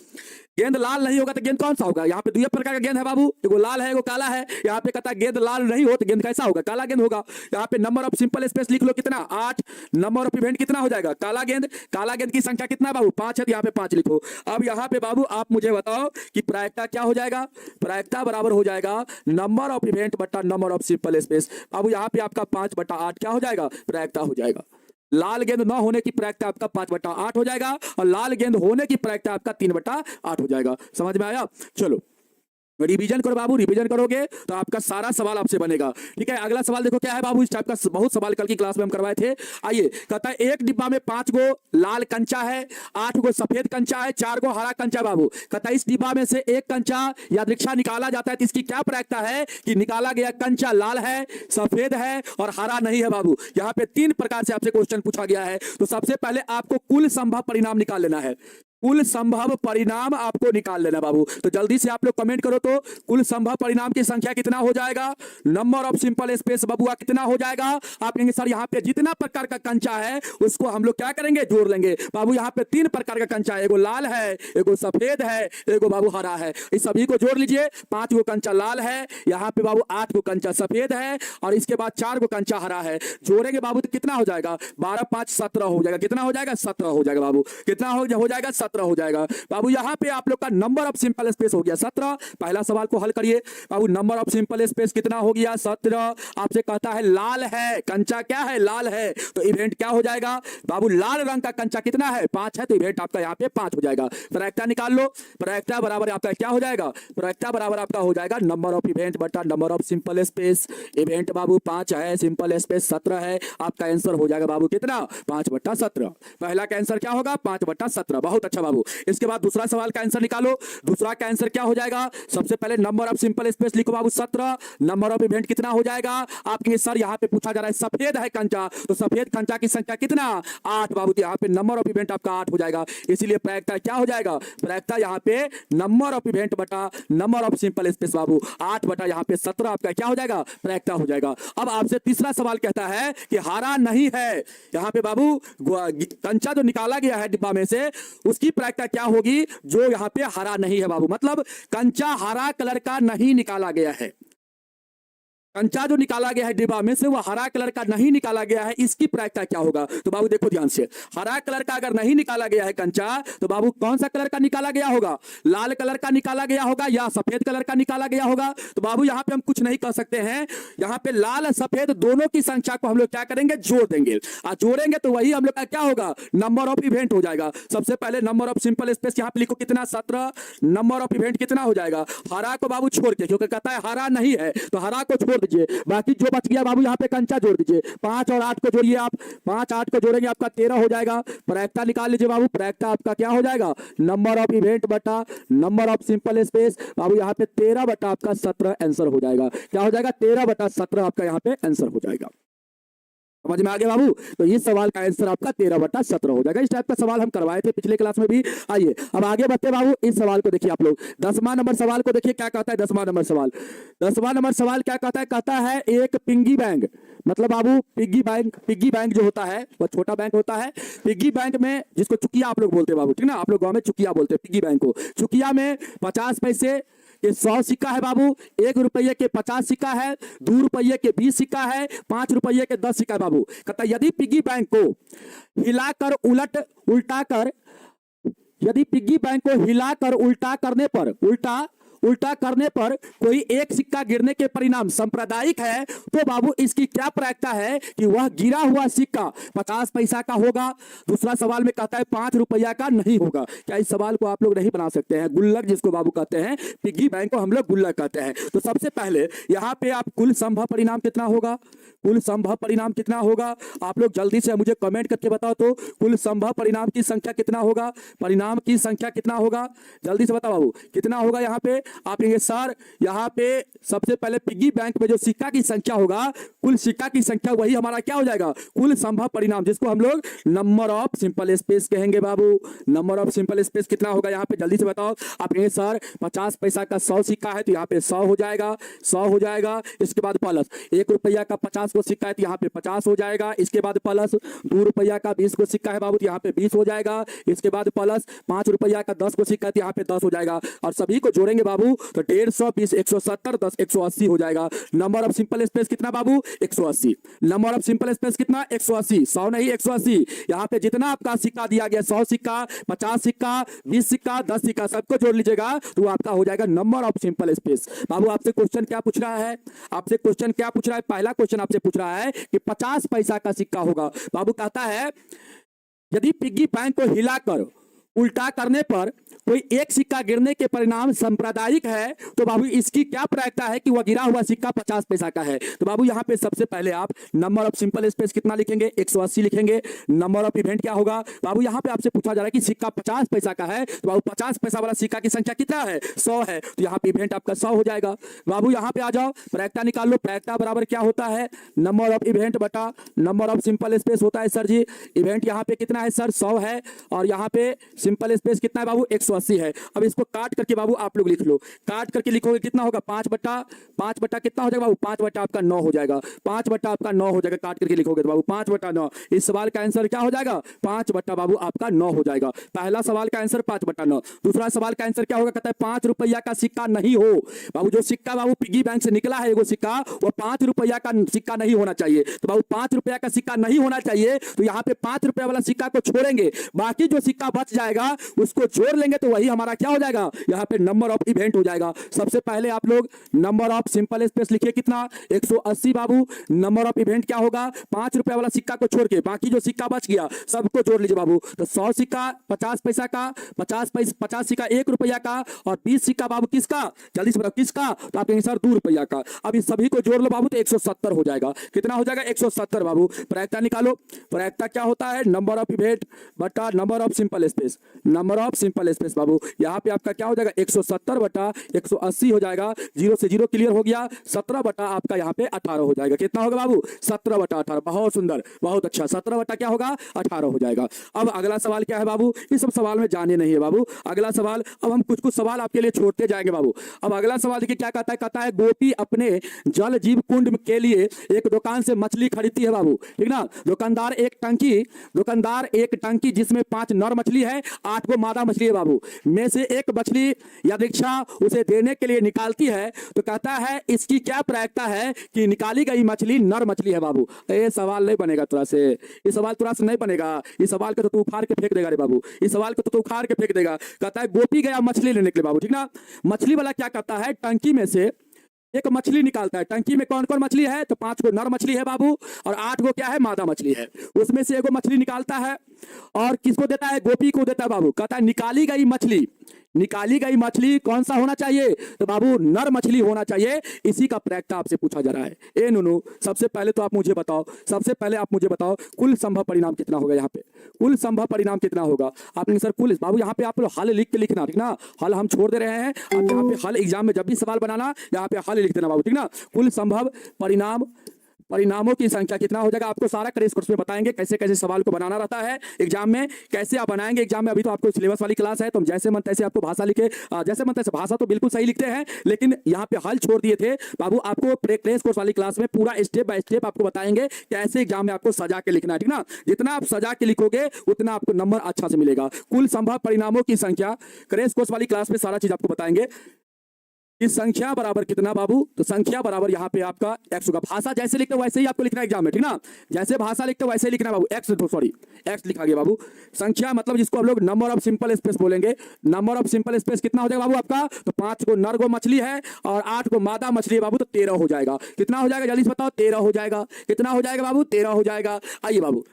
गेंद लाल नहीं होगा तो गेंद कौन सा होगा? यहाँ पे दो प्रकार का गेंद है बाबू, एगो लाल है एगो काला है। यहाँ पे कहता है गेंद लाल नहीं हो तो गेंद कैसा होगा? काला गेंद होगा। यहाँ पे नंबर ऑफ सिंपल स्पेस लिख लो कितना? 8। नंबर ऑफ इवेंट कितना हो जाएगा? काला गेंद। काला गेंद की संख्या कितना बाबू? 5 है, तो यहाँ पे 5 लिखो। अब यहाँ पे बाबू आप मुझे बताओ कि प्रायिकता क्या हो जाएगा? प्रायिकता बराबर हो जाएगा नंबर ऑफ इवेंट बटा नंबर ऑफ सिंपल स्पेस। बाबू यहाँ पे आपका 5/8 क्या हो जाएगा? प्रायिकता हो जाएगा। लाल गेंद न होने की प्रायिकता आपका 5/8 हो जाएगा और लाल गेंद होने की प्रायिकता आपका 3/8 हो जाएगा। समझ में आया? चलो रिवीजन करो बाबू। रिवीजन करोगे तो आपका सारा सवाल आपसे बनेगा। ठीक है, अगला सवाल देखो क्या है बाबू। इस टाइप का बहुत सवाल कल की क्लास में हम करवाए थे। आइए, कहता है एक डिब्बा में 5 गो लाल कंचा है, 8 गो सफेद कंचा है, 4 गो हरा कंचा है बाबू। कहता है इस डिब्बा में से एक कंचा यादृच्छा निकाला जाता है तो इसकी क्या प्रायिकता है कि निकाला गया कंचा लाल है, सफेद है और हरा नहीं है बाबू। यहाँ पे 3 प्रकार से आपसे क्वेश्चन पूछा गया है। तो सबसे पहले आपको कुल संभव परिणाम निकाल लेना है। कुल संभव परिणाम आपको निकाल लेना बाबू। तो जल्दी से आप लोग कमेंट करो तो कुल संभव परिणाम की संख्या कितना हो जाएगा? नंबर ऑफ सिंपल स्पेस बबुआ कितना हो जाएगा? आप कहेंगे सर यहाँ पे जितना प्रकार का कंचा है उसको हम लोग क्या करेंगे? जोड़ लेंगे। बाबू यहाँ पे 3 प्रकार का कंचा है, एगो लाल है, एगो सफेद है, एगो बाबू हरा है। इस सभी को जोड़ लीजिए। 5 गो कंचा लाल है, यहाँ पे बाबू 8 गो कंचा सफेद है और इसके बाद 4 गो कंचा हरा है। जोड़ेंगे बाबू तो कितना हो जाएगा? 12 5 17 हो जाएगा। कितना हो जाएगा? 17 हो जाएगा बाबू। कितना हो जाएगा? 17 हो जाएगा बाबू। यहां पे आप लोग का नंबर ऑफ सिंपल स्पेस हो गया 17। पहला सवाल को हल करिए बाबू। नंबर ऑफ सिंपल स्पेस कितना हो गया? 17। आपसे कहता है लाल है, कंचा क्या है? लाल है, तो इवेंट क्या हो जाएगा बाबू? लाल रंग का कंचा कितना है? 5 है, तो इवेंट आपका यहां पे 5 हो जाएगा। प्रायिकता निकाल लो। प्रायिकता बराबर आपका क्या हो जाएगा? प्रायिकता बराबर आपका हो जाएगा नंबर ऑफ इवेंट बटा number of simple space. Event बाबू 5 है, सिंपल स्पेस 17 है। आपका आंसर हो जाएगा बाबू कितना? 5/17। पहला का आंसर क्या होगा? 5/17। बहुत अच्छा बाबू। इसके बाद दूसरा सवाल का आंसर निकालो। दूसरा का आंसर क्या हो जाएगा? सबसे पहले नंबर ऑफ सिंपल स्पेस लिखो बाबू 17। नंबर ऑफ इवेंट कितना हो जाएगा? आप कहेंगे सर यहाँ पे पूछा जा रहा है सफेद है कंचा, तो सफेद कंचा की संख्या कितना? 8 बाबू। तो यहाँ पे नंबर ऑफ इवेंट आपका 8 हो जाएगा। इसीलिए प्रायिकता क्या हो जाएगा? प्रायिकता यहाँ पे नंबर ऑफ इवेंट बटा नंबर ऑफ सिंपल स्पेस बाबू 8 बटा यहाँ पे 17 आपका क्या हो जाएगा? प्रायिकता हो जाएगा। अब आपसे तीसरा सवाल कहता है कि हरा नहीं है। यहाँ पे बाबू कंचा जो निकाला गया है डिब्बा में से उसकी प्रायिकता क्या होगी? जो यहां पे हरा नहीं है बाबू, मतलब कंचा हरा कलर का नहीं निकाला गया है। कंचा जो निकाला गया है डिब्बा में से वो हरा कलर का नहीं निकाला गया है, इसकी प्रायिकता क्या होगा? तो बाबू देखो ध्यान से, हरा कलर का अगर नहीं निकाला गया है कंचा तो बाबू कौन सा कलर का निकाला गया होगा? लाल कलर का निकाला गया होगा या सफेद कलर का निकाला गया होगा? तो बाबू यहाँ पे हम कुछ नहीं कर सकते हैं। यहाँ पे लाल सफेद दोनों की संख्या को हम लोग क्या करेंगे? जोड़ देंगे। और जोड़ेंगे तो वही हम लोग का क्या होगा? नंबर ऑफ इवेंट हो जाएगा। सबसे पहले नंबर ऑफ सिंपल स्पेस यहाँ पे लिखो कितना? 17। नंबर ऑफ इवेंट कितना हो जाएगा? हरा को बाबू छोड़ के, क्योंकि कहता है हरा नहीं है तो हरा को छोड़ दीजिए, बाकी जो बच गया बाबू यहाँ पे कंचा जोड़ दीजिए। 5 और 8 को जोड़िए आप। 5 8 को जोड़ेंगे आपका 13 हो जाएगा। प्रायिकता निकाल लीजिए बाबू। प्रायिकता आपका क्या हो जाएगा? नंबर ऑफ इवेंट बटा नंबर ऑफ सिंपल स्पेस बाबू यहाँ पे 13 बटा आपका 17 आंसर हो जाएगा। क्या हो जाएगा? 13/17 आपका यहाँ पे आंसर हो जाएगा। समझ में आ गया बाबू? तो इस सवाल का आंसर आपका 13/17 हो जाएगा। इस टाइप का सवाल हम करवाए थे पिछले क्लास में भी। आइए अब आगे बढ़ते बाबू। इस सवाल को देखिए आप लोग। 10वां नंबर सवाल को देखिए क्या कहता है। 10वां नंबर सवाल। 10वां नंबर सवाल क्या कहता है? कहता है एक पिग्गी बैंक, मतलब बाबू पिग्गी बैंक जो होता है वो छोटा बैंक होता है। पिग्गी बैंक में, जिसको चुकिया आप लोग बोलते हैं बाबू, ठीक ना? आप लोग गांव में चुकिया बोलते हैं पिग्गी बैंक को। चुकिया में 50 पैसे के 100 सिक्का है बाबू, 1 रुपये के 50 सिक्का है, 2 रुपये के 20 सिक्का है, 5 रुपये के 10 सिक्का है बाबू। कहता यदि पिग्गी बैंक को हिलाकर उल्टा कर, यदि पिग्गी बैंक को हिलाकर उल्टा करने पर, उल्टा उल्टा करने पर कोई एक सिक्का गिरने के परिणाम सांप्रदायिक है, तो बाबू इसकी क्या प्रायिकता है कि वह गिरा हुआ सिक्का 50 पैसा का होगा। दूसरा सवाल में कहता है 5 रुपया का नहीं होगा। क्या इस सवाल को आप लोग नहीं बना सकते हैं? गुल्लक जिसको बाबू कहते हैं, पिग्गी बैंक को हम लोग गुल्लक कहते हैं। तो सबसे पहले यहाँ पे आप कुल संभव परिणाम कितना होगा, कुल संभव परिणाम कितना होगा, आप लोग जल्दी से मुझे कमेंट करके बताओ। तो कुल संभव परिणाम की संख्या कितना होगा, परिणाम की संख्या कितना होगा, जल्दी से बताओ बाबू कितना होगा। यहाँ पे आप कहेंगे सर यहाँ पे सबसे पहले पिग्गी बैंक में जो सिक्का की संख्या होगा, कुल सिक्का की संख्या वही हमारा क्या हो जाएगा, कुल संभव परिणाम, जिसको हम लोग नंबर ऑफ सिंपल स्पेस कहेंगे बाबू। नंबर ऑफ सिंपल स्पेस कितना होगा यहाँ पे जल्दी से बताओ। आप कहेंगे सर 50 पैसा का 100 सिक्का है तो यहाँ पे 100 हो जाएगा, 100 हो जाएगा। इसके बाद प्लस 1 रुपया का 50 को सिक्का है तो यहाँ पे 50 हो जाएगा। इसके बाद प्लस 2 रुपया का 20 को सिक्का है बाबू तो यहाँ पे 20 हो जाएगा। इसके बाद प्लस 5 रुपया का 10 को सिक्का है तो यहाँ पे 10 हो जाएगा। और सभी को जोड़ेंगे बाबू तो 150, 20, 170, 10, 180 हो जाएगा। नंबर ऑफ सिंपल स्पेस कितना बाबू, 180। नंबर ऑफ सिंपल स्पेस कितना, 180, 100 नहीं 180। यहाँ पे जितना आपका सिक्का दिया गया, 100 सिक्का, 50 सिक्का, 20 सिक्का, 10 सिक्का, सबको जोड़ लीजिएगा तो आपका हो जाएगा नंबर ऑफ सिंपल स्पेस। बाबू आपसे क्वेश्चन क्या पूछ रहा है, आपसे क्वेश्चन क्या पूछ रहा है, पहला क्वेश्चन आपसे पूछ रहा है कि 50 पैसा का सिक्का होगा। बाबू कहता है यदि पिग्गी बैंक को हिलाकर उल्टा करने पर कोई एक सिक्का गिरने के परिणाम सांप्रदायिक है, तो बाबू इसकी क्या प्रायिकता है कि वह गिरा हुआ सिक्का 50 पैसा का है। तो बाबू यहाँ पे सबसे पहले आप नंबर ऑफ सिंपल स्पेस कितना लिखेंगे, 180 लिखेंगे। नंबर ऑफ इवेंट क्या होगा बाबू, यहाँ पे आपसे पूछा जा रहा है कि सिक्का 50 पैसा का है, तो बाबू 50 पैसा वाला सिक्का की संख्या कितना है, 100 है, तो यहाँ पे इवेंट आपका 100 हो जाएगा। बाबू यहाँ पे आ जाओ, प्रायिकता निकाल लो। प्रायिकता बराबर क्या होता है, नंबर ऑफ इवेंट बटा नंबर ऑफ सिंपल स्पेस होता है सर जी। इवेंट यहाँ पे कितना है सर, 100 है, और यहाँ पे सिंपल स्पेस कितना है बाबू, 180 है। अब इसको काट करके बाबू आप लोग लिख लो, काट करके लिखोगे कितना होगा, 5 बटा कितना हो जाएगा बाबू, 5 बटा आपका 9 हो जाएगा, 5 बटा आपका 9 हो जाएगा। काट करके लिखोगे तो बाबू 5 बटा 9। इस सवाल का आंसर क्या हो जाएगा, 5 बटा बाबू आपका 9 हो जाएगा। पहला सवाल का आंसर 5 बटा 9। दूसरा सवाल का आंसर क्या होगा, कहता है 5 रुपया का सिक्का नहीं हो। बाबू जो सिक्का बाबू पिग्गी बैंक से निकला है वो सिक्का, वो 5 रुपया का सिक्का नहीं होना चाहिए। तो बाबू 5 रुपया का सिक्का नहीं होना चाहिए, तो यहाँ पे 5 रुपया वाला सिक्का को छोड़ेंगे, बाकी जो सिक्का बच जाएगा उसको जोड़ लेंगे तो वही हमारा क्या हो जाएगा, यहाँ पे नंबर ऑफ इवेंट हो जाएगा। सबसे पहले आप लोग नंबर ऑफ सिंपल स्पेस लिखिए कितना, 180 बाबू। नंबर ऑफ इवेंट क्या होगा, 5 रुपया वाला सिक्का को छोड़ के बाकी जो सिक्का बच गया सबको जोड़ लीजिए बाबू। तो 100 सिक्का 50 पैसा का, 50 सिक्का 1 रुपया का, और 20 सिक्का बाबू किसका, जल्दी से बताओ किसका, तो आप कहेंगे सर 2 रुपया का। अब इस सभी को जोड़ लो बाबू तो 170 हो जाएगा। कितना हो जाएगा, 170 बाबू। प्रायिकता निकालो, प्रायिकता क्या होता है, नंबर ऑफ इवेंट बटा number of simple space, number of simple space बाबू। यहाँ पे आपका क्या हो जाएगा, 170 बटा 180 हो जाएगा। 0 से 0 क्लियर हो गया, 17 बटा आपका यहाँ पे 18 हो जाएगा। कितना होगा बाबू, 17 बटा 18। बहुत सुंदर, बहुत अच्छा, 17 बटा क्या होगा, 18 हो जाएगा। अब अगला सवाल क्या है बाबू, इस सब सवाल में जाने नहीं है बाबू। अगला सवाल, अब हम कुछ कुछ सवाल आपके लिए छोड़ते जाएंगे बाबू। अब अगला सवाल देखिए क्या कहता है, कहता है गोपी अपने जल जीव कुंड के लिए एक दुकान से मछली खरीदती है बाबू, ठीक ना। दुकानदार एक टंकी जिसमें 5 नर मछली है, 8 को मादा मछली है बाबू, में से एक मछली यदृच्छा उसे देने के लिए निकालती है, तो कहता है इसकी क्या प्रायिकता है कि निकाली गई मछली नर मछली है बाबू। ये सवाल नहीं बनेगा तुरा से, ये सवाल तुरा से नहीं बनेगा। इस सवाल को तो तू उखाड़ के फेंक देगा रे बाबू, इस सवाल को तो तू उखाड़ के फेंक देगा। कहता है गोपी गया मछली लेने के लिए बाबू, ठीक ना। मछली वाला क्या करता है, टंकी में से एक मछली निकालता है। टंकी में कौन कौन मछली है, तो 5 को नर मछली है बाबू, और 8 को क्या है, मादा मछली है। उसमें से एगो मछली निकालता है और किसको देता है, गोपी को देता है बाबू। कहता है निकाली गई मछली कौन सा होना चाहिए, तो बाबू नर मछली होना चाहिए। इसी का प्रायिकता आपसे पूछा जा रहा है। ए नुनू, सबसे पहले तो आप मुझे बताओ कुल संभव परिणाम कितना होगा। यहाँ पे कुल संभव परिणाम कितना होगा, आपने सर कुल, बाबू यहाँ पे आप लोग हल लिख के लिखना, ठीक ना। हल हम छोड़ दे रहे हैं, आप यहाँ पे हल एग्जाम में जब भी सवाल बनाना यहाँ पे हल लिख देना बाबू, ठीक ना। कुल संभव परिणामों की संख्या कितना हो जाएगा, आपको सारा क्रेश कोर्स में बताएंगे कैसे कैसे सवाल को बनाना रहता है एग्जाम में, कैसे आप बनाएंगे एग्जाम में। अभी तो आपको सिलेबस वाली क्लास है, तो हम जैसे मन तैसे आपको भाषा लिखे, जैसे मन तैसे भाषा तो बिल्कुल सही लिखते हैं, लेकिन यहाँ पे हल छोड़ दिए थे बाबू। आपको क्रेश कोर्स वाली क्लास में पूरा स्टेप बाय स्टेप आपको बताएंगे कैसे एग्जाम में आपको सजा के लिखना है, ठीक ना। जितना आप सजा के लिखोगे उतना आपको नंबर अच्छा से मिलेगा। कुल संभव परिणामों की संख्या क्रेश कोर्स वाली क्लास में सारा चीज आपको बताएंगे। इस संख्या बराबर कितना बाबू? तो संख्या बराबर यहाँ पे आपका x होगा। भाषा जैसे लिखते हो वैसे ही आपको लिखना है एग्जाम में, ठीक ना? जैसे भाषा लिखते हो वैसे ही लिखना है बाबू। x लिखा गया बाबू। संख्या मतलब जिसको हम लोग नंबर ऑफ सिंपल स्पेस बोलेंगे। नंबर ऑफ सिंपल स्पेस कितना हो जाएगा बाबू आपका? तो 5 को नर गो मछली है और 8 को मादा मछली है बाबू, तो 13 हो जाएगा। कितना हो जाएगा जल्दी से बताओ? 13 हो जाएगा। कितना हो जाएगा बाबू? 13 हो जाएगा। आइए बाबू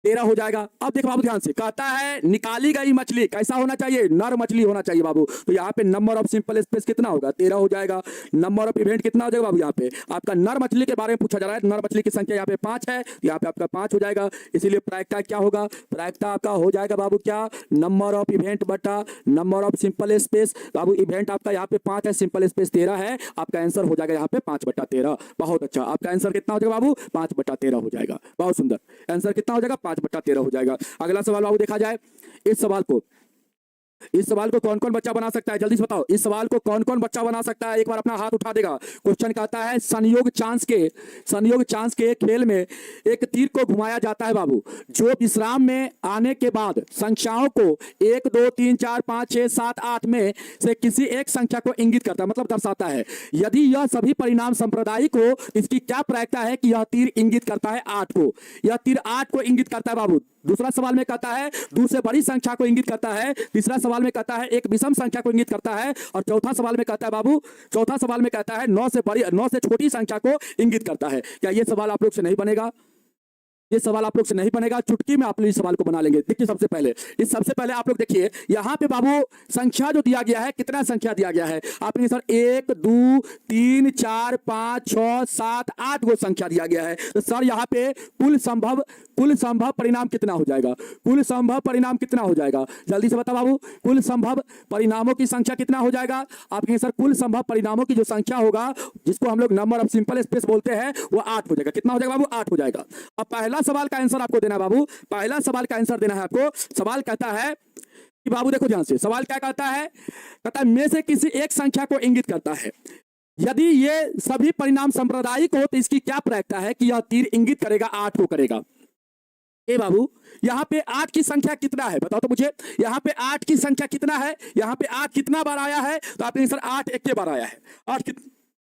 13 हो जाएगा। अब देखो बाबू ध्यान से, कहता है निकाली गई मछली कैसा होना चाहिए? नर मछली होना चाहिए बाबू। तो यहाँ पे नंबर ऑफ सिंपल स्पेस कितना होगा? 13 हो जाएगा। नंबर ऑफ इवेंट कितना हो जाएगा बाबू? यहाँ पे आपका नर मछली के बारे में पूछा जा रहा है। नर मछली की संख्या यहाँ पे 5 है, यहाँ पे आपका 5 हो जाएगा। इसीलिए प्रायिकता क्या होगा? प्रायिकता आपका हो जाएगा बाबू क्या? नंबर ऑफ इवेंट बटा number of simple space. Babu event आपका यहाँ पे 5 है, सिंपल स्पेस 13 है। आपका आंसर हो जाएगा यहाँ पे 5/13। बहुत अच्छा, आपका आंसर कितना हो जाएगा बाबू? 5/13 हो जाएगा। बहुत सुंदर। आंसर कितना हो जाएगा? 5/13 हो जाएगा। अगला सवाल बाबू देखा जाए। इस सवाल को कौन कौन बच्चा बना सकता है? जल्दी से बताओ, इस सवाल को कौन कौन बच्चा बना सकता है? एक बार अपना हाथ उठा देगा। क्वेश्चन कहता है संयोग चांस के खेल में एक तीर को घुमाया जाता है बाबू, जो विश्राम में आने के बाद संख्याओं को 1 2 3 4 5 6 7 8 में से किसी एक संख्या को इंगित करता है, मतलब दर्शाता है। यदि यह सभी परिणाम सांप्रदायिक हो, इसकी क्या प्रायिकता है कि यह तीर इंगित करता है 8 को? यह तीर 8 को इंगित करता है बाबू। दूसरा सवाल में कहता है दूसरे बड़ी संख्या को इंगित करता है। तीसरा सवाल में कहता है एक विषम संख्या को इंगित करता है। और चौथा सवाल में कहता है बाबू, 9 से छोटी संख्या को इंगित करता है। क्या ये सवाल आप लोग से नहीं बनेगा? ये सवाल आप लोग से नहीं बनेगा। चुटकी में आप लोग इस सवाल को बना लेंगे। देखिए सबसे पहले आप लोग देखिए यहाँ पे बाबू संख्या जो दिया गया है, कितना संख्या दिया गया है? आपने सर 1 2 3 4 5 6 7 8 गो संख्या दिया गया है। तो सर यहाँ पे कुल संभव परिणाम कितना हो जाएगा? कुल संभव परिणाम कितना हो जाएगा? जल्दी से बताओ बाबू, कुल संभव परिणामों की संख्या कितना हो जाएगा? आपके सर कुल संभव परिणामों की जो संख्या होगा, जिसको हम लोग नंबर ऑफ सिंपल स्पेस बोलते हैं, वो 8 हो जाएगा। कितना हो जाएगा बाबू? 8 हो जाएगा। अब पहला सवाल का आंसर आपको देना है बाबू। पहला सवाल का आंसर देना है आपको। सवाल कहता है कि बाबू देखो ध्यान से, सवाल क्या कहता है? कहता है में से किसी एक संख्या को इंगित करता है। यदि ये सभी परिणाम सांप्रदायिक हो, तो इसकी क्या प्रायिकता है कि यह तीर इंगित करेगा 8 को करेगा? ए बाबू यहाँ पे 8 की संख्या कितना है? बताओ तो मुझे। यहाँ पे 8 की संख्या कितना है? यहाँ पे 8 कितना बार आया है? तो आपने सर 8 एक के बार आया है। 8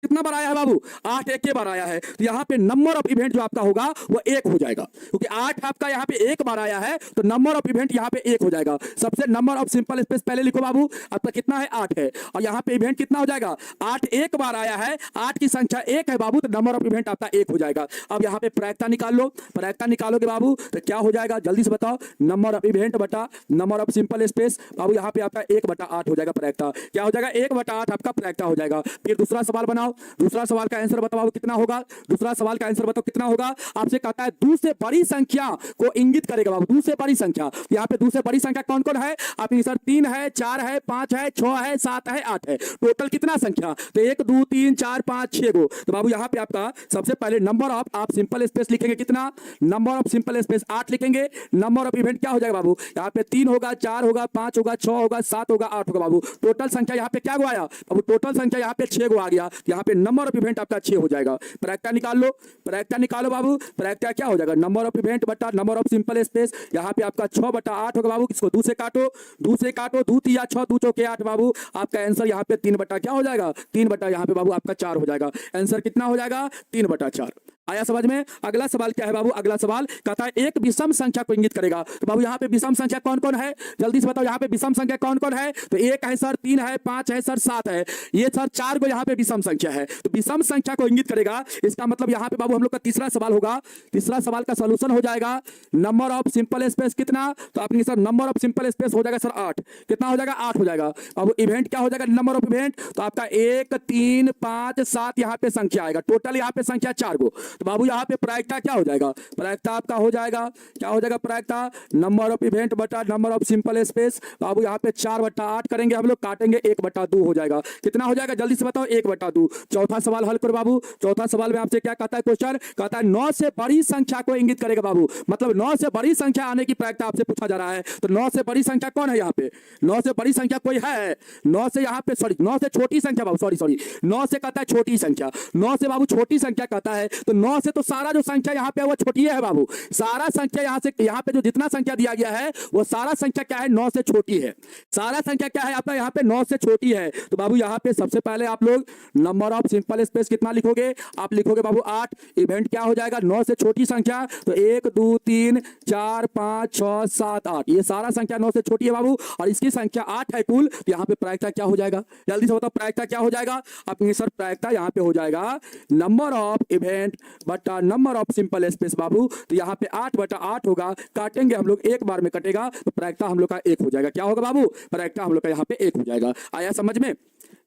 कितना बार आया है बाबू? 8 एक के बार आया है। तो यहाँ पे नंबर ऑफ इवेंट जो आपका होगा वो 1 हो जाएगा, क्योंकि 8 आपका यहाँ पे एक बार आया है, तो नंबर ऑफ इवेंट यहाँ पे 1 हो जाएगा। सबसे नंबर ऑफ सिंपल स्पेस पहले लिखो बाबू, आपका कितना है? 8 है। और यहाँ पे इवेंट कितना हो जाएगा? 8 एक बार आया है, 8 की संख्या 1 है बाबू, तो नंबर ऑफ इवेंट आपका 1 हो जाएगा। अब यहाँ पे प्रायिकता निकाल लो। प्रायिकता निकालोगे बाबू तो क्या हो जाएगा? जल्दी से बताओ। नंबर ऑफ इवेंट बटा नंबर ऑफ सिंपल स्पेस बाबू, यहाँ पे आपका 1/8 हो जाएगा प्रायिकता। क्या हो जाएगा? 1/8 आपका प्रायिकता हो जाएगा। फिर दूसरा सवाल बनाओ। दूसरा सवाल का आंसर बताओ कितना होगा? दूसरा सवाल का आंसर बताओ कितना होगा? आपसे कहता है दूसरे बड़ी संख्या को इंगित करेगा बाबू। दूसरे बड़ी संख्या, यहाँ पे दूसरे बड़ी संख्या कौन कौन है? आपके सर 3 है, 4 है, 5 है, 6 है, 7 है, 8 है। टोटल कितना संख्या? तो 1 2 3 4 5 6 गो। तो बाबू यहाँ पे आपका सबसे पहले नंबर ऑफ आप सिंपल स्पेस लिखेंगे कितना? नंबर ऑफ सिंपल स्पेस 8 लिखेंगे। नंबर ऑफ इवेंट क्या हो जाएगा बाबू? यहाँ पे 3 होगा, 4 होगा, 5 होगा, 6 होगा, 7 होगा, 8 होगा बाबू। टोटल संख्या यहाँ पे क्या गो आया बाबू? टोटल संख्या यहाँ पे 6 गो आ गया। यहाँ पे नंबर ऑफ इवेंट आपका 6 हो जाएगा। प्रायिकता निकाल लो। प्रायिकता निकालो बाबू। प्रायिकता क्या हो जाएगा? नंबर ऑफ इवेंट बटा नंबर ऑफ सिंपल स्पेस। यहाँ पे आपका 6/8 होगा बाबू। किसको 2 से काटो? 2 से काटो, 2 3 6, 2 चौके 8 बाबू। आपका आंसर यहाँ पे 3 क्या हो जाएगा? 3 यहाँ पे बाबू आपका 4 हो जाएगा। आंसर कितना हो जाएगा? 3/4। आया समझ में? अगला सवाल क्या है बाबू? अगला सवाल कहता है एक विषम संख्या को इंगित करेगा। तो बाबू यहाँ पे विषम संख्या कौन कौन है? जल्दी से बताओ। यहाँ पे विषम संख्या कौन कौन है? तो 1 है सर, 3 है, 5 है सर, 7 है। ये सर 4 को यहाँ पे विषम संख्या है। तो विषम संख्या को इंगित करेगा। इसका मतलब यहाँ पे बाबू हम लोग का तीसरा सवाल होगा। तीसरा सवाल का सोल्यूशन हो जाएगा नंबर ऑफ सिंपल स्पेस कितना? तो आपने sir number of simple space हो जाएगा सर 8। कितना हो जाएगा? 8 हो जाएगा। बाबू इवेंट क्या हो जाएगा? नंबर ऑफ इवेंट तो आपका 1 3 5 7 यहाँ पे संख्या आएगा। टोटल यहाँ पे संख्या 4 गो। तो बाबू यहाँ पे प्रायिकता क्या हो जाएगा? प्रायिकता आपका हो जाएगा, क्या हो जाएगा प्रायिकता? नंबर ऑफ इवेंट बटा नंबर ऑफ सिंपल स्पेस। बाबू यहाँ पे 4/8 करेंगे हम लोग, काटेंगे 1/2 हो जाएगा। कितना हो जाएगा? जल्दी से बताओ। 1/2। चौथा सवाल हल करो बाबू। चौथा सवाल में आपसे क्या कहता है क्वेश्चन? कहता है 9 से बड़ी संख्या को इंगित करेगा बाबू। मतलब 9 से बड़ी संख्या आने की प्रायिकता आपसे पूछा जा रहा है। तो 9 से बड़ी संख्या कौन है यहाँ पे? 9 से बड़ी संख्या कोई है? 9 से यहाँ पे 9 से छोटी संख्या बाबू, सॉरी 9 से कहता है छोटी संख्या। 9 से बाबू छोटी संख्या कहता है। तो 9 से तो सारा जो संख्या यहाँ पे वो छोटी है बाबू, सारा संख्या यहाँ से यहाँ पे जो जितना संख्या दिया गया है वो सारा संख्या क्या है 9 से छोटी है, सारा संख्या क्या है आपका यहाँ पे 9 से छोटी है। तो बाबू यहाँ पे सबसे पहले आप लोग नंबर ऑफ सिंपल स्पेस कितना लिखोगे, आप लिखोगे बाबू 8। इवेंट क्या हो जाएगा 9 से छोटी संख्या, तो 1 2 3 4 5 6 7 8, ये सारा संख्या 9 से छोटी है बाबू और इसकी संख्या 8 है कुल। तो यहाँ पे प्रायिकता क्या हो जाएगा, जल्दी से बताओ प्रायिकता क्या हो जाएगा अपनी सर। प्रायिकता यहाँ पे हो जाएगा नंबर ऑफ इवेंट बटा नंबर ऑफ सिंपल स्पेस बाबू। तो यहाँ पे 8/8 होगा, काटेंगे हम लोग एक बार में कटेगा, तो प्रायिकता हम लोग का 1 हो जाएगा। क्या होगा बाबू, प्रायिकता हम लोग का यहाँ पे 1 हो जाएगा। आया समझ में,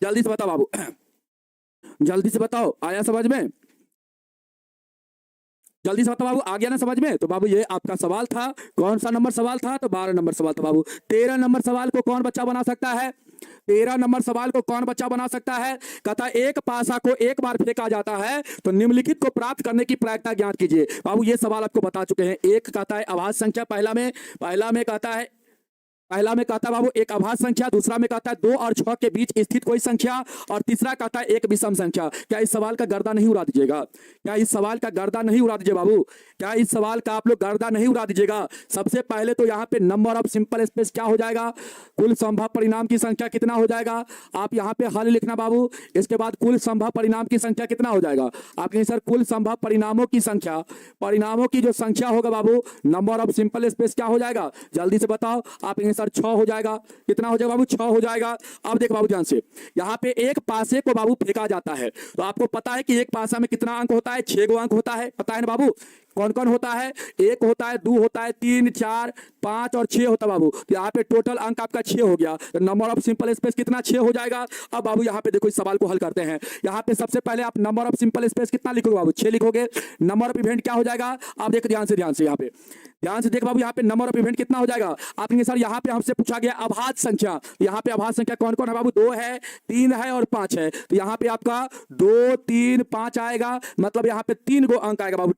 जल्दी से बताओ बाबू, जल्दी से बताओ, आया समझ में, जल्दी से बताओ बाबू, आ गया ना समझ में। तो बाबू ये आपका सवाल था, कौन सा नंबर सवाल था, तो 12 नंबर सवाल था बाबू। 13 नंबर सवाल को कौन बच्चा बना सकता है, 13 नंबर सवाल को कौन बच्चा बना सकता है। कहता है एक पासा को एक बार फेंका जाता है तो निम्नलिखित को प्राप्त करने की प्रायिकता ज्ञात कीजिए। बाबू ये सवाल आपको बता चुके हैं। एक कहता है अभाज्य संख्या, पहला में कहता है बाबू एक अभाज्य संख्या, दूसरा में कहता है 2 और 6 के बीच स्थित कोई संख्या, और तीसरा कहता है एक विषम संख्या। क्या इस सवाल का गर्दा नहीं उड़ा दीजिएगा, क्या इस सवाल का गर्दा नहीं उड़ा दीजिए बाबू, क्या इस सवाल का आप लोग गर्दा नहीं उड़ा दीजिएगा। सबसे पहले तो यहाँ पे नंबर ऑफ सिंपल स्पेस क्या हो जाएगा, कुल संभव परिणाम की संख्या कितना हो जाएगा, आप यहाँ पे हल लिखना बाबू। इसके बाद कुल संभव परिणाम की संख्या कितना हो जाएगा, आप कहें सर कुल संभव परिणामों की संख्या, परिणामों की जो संख्या होगा बाबू, नंबर ऑफ सिंपल स्पेस क्या हो जाएगा, जल्दी से बताओ। आप कहें सर 6 हो जाएगा, कितना हो जाएगा बाबू, 6 हो जाएगा। अब देख बाबू ध्यान से, यहाँ पे एक पासे को बाबू फेंका जाता है, तो आपको पता है कि एक पासा में कितना अंक होता है, 6 अंक होता है, पता है ना बाबू। कौन कौन होता है, 1 होता है, 2 होता है, 3 4 5 और 6 होता है बाबू। तो यहाँ पे टोटल अंक आपका 6 हो गया, तो नंबर ऑफ सिंपल स्पेस कितना 6 हो जाएगा। अब बाबू यहाँ पे देखो इस सवाल को हल करते हैं। यहाँ पे सबसे पहले आप नंबर ऑफ सिंपल स्पेस कितना लिखोगे बाबू, 6 लिखोगे। नंबर ऑफ इवेंट क्या हो जाएगा, आप देखो ध्यान से यहाँ पे ध्यान से देख बाबू, यहाँ पे नंबर ऑफ इवेंट कितना हो जाएगा। आपने सर यहाँ पे हमसे पूछा गया अभाज्य संख्या, यहाँ पे अभाज्य संख्या कौन कौन है बाबू, 2 है, 3 है और 5 है। तो यहाँ पे आपका 2 3 5 आएगा, मतलब यहाँ पे 3 गो अंक आएगा बाबू।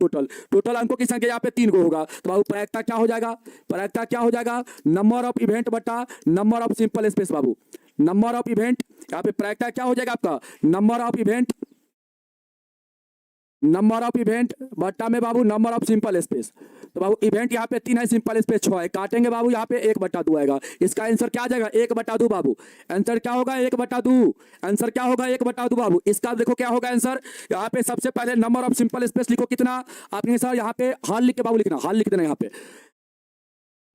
टोटल अंकों की संख्या यहाँ पे 3 गो होगा। तो बाबू प्रायिकता क्या हो जाएगा, प्रायिकता क्या हो जाएगा, नंबर ऑफ इवेंट बटा number of simple space Babu. Number of event यहाँ पे प्रायिकता क्या हो जाएगा आपका, नंबर ऑफ इवेंट बट्टा में बाबू नंबर ऑफ सिंपल स्पेस। तो बाबू इवेंट यहाँ पे 3 है, सिंपल स्पेस 6 है, काटेंगे बाबू यहाँ पे 1/2 आएगा। इसका आंसर क्या आ जाएगा 1/2 बाबू। आंसर क्या होगा 1/2, आंसर क्या होगा 1/2 बाबू। इसका देखो क्या होगा आंसर, यहाँ पे सबसे पहले नंबर ऑफ सिंपल स्पेस लिखो कितना, आपने सर यहाँ पे हाल लिख के बाबू लिखना, हाल लिख देना यहाँ पे।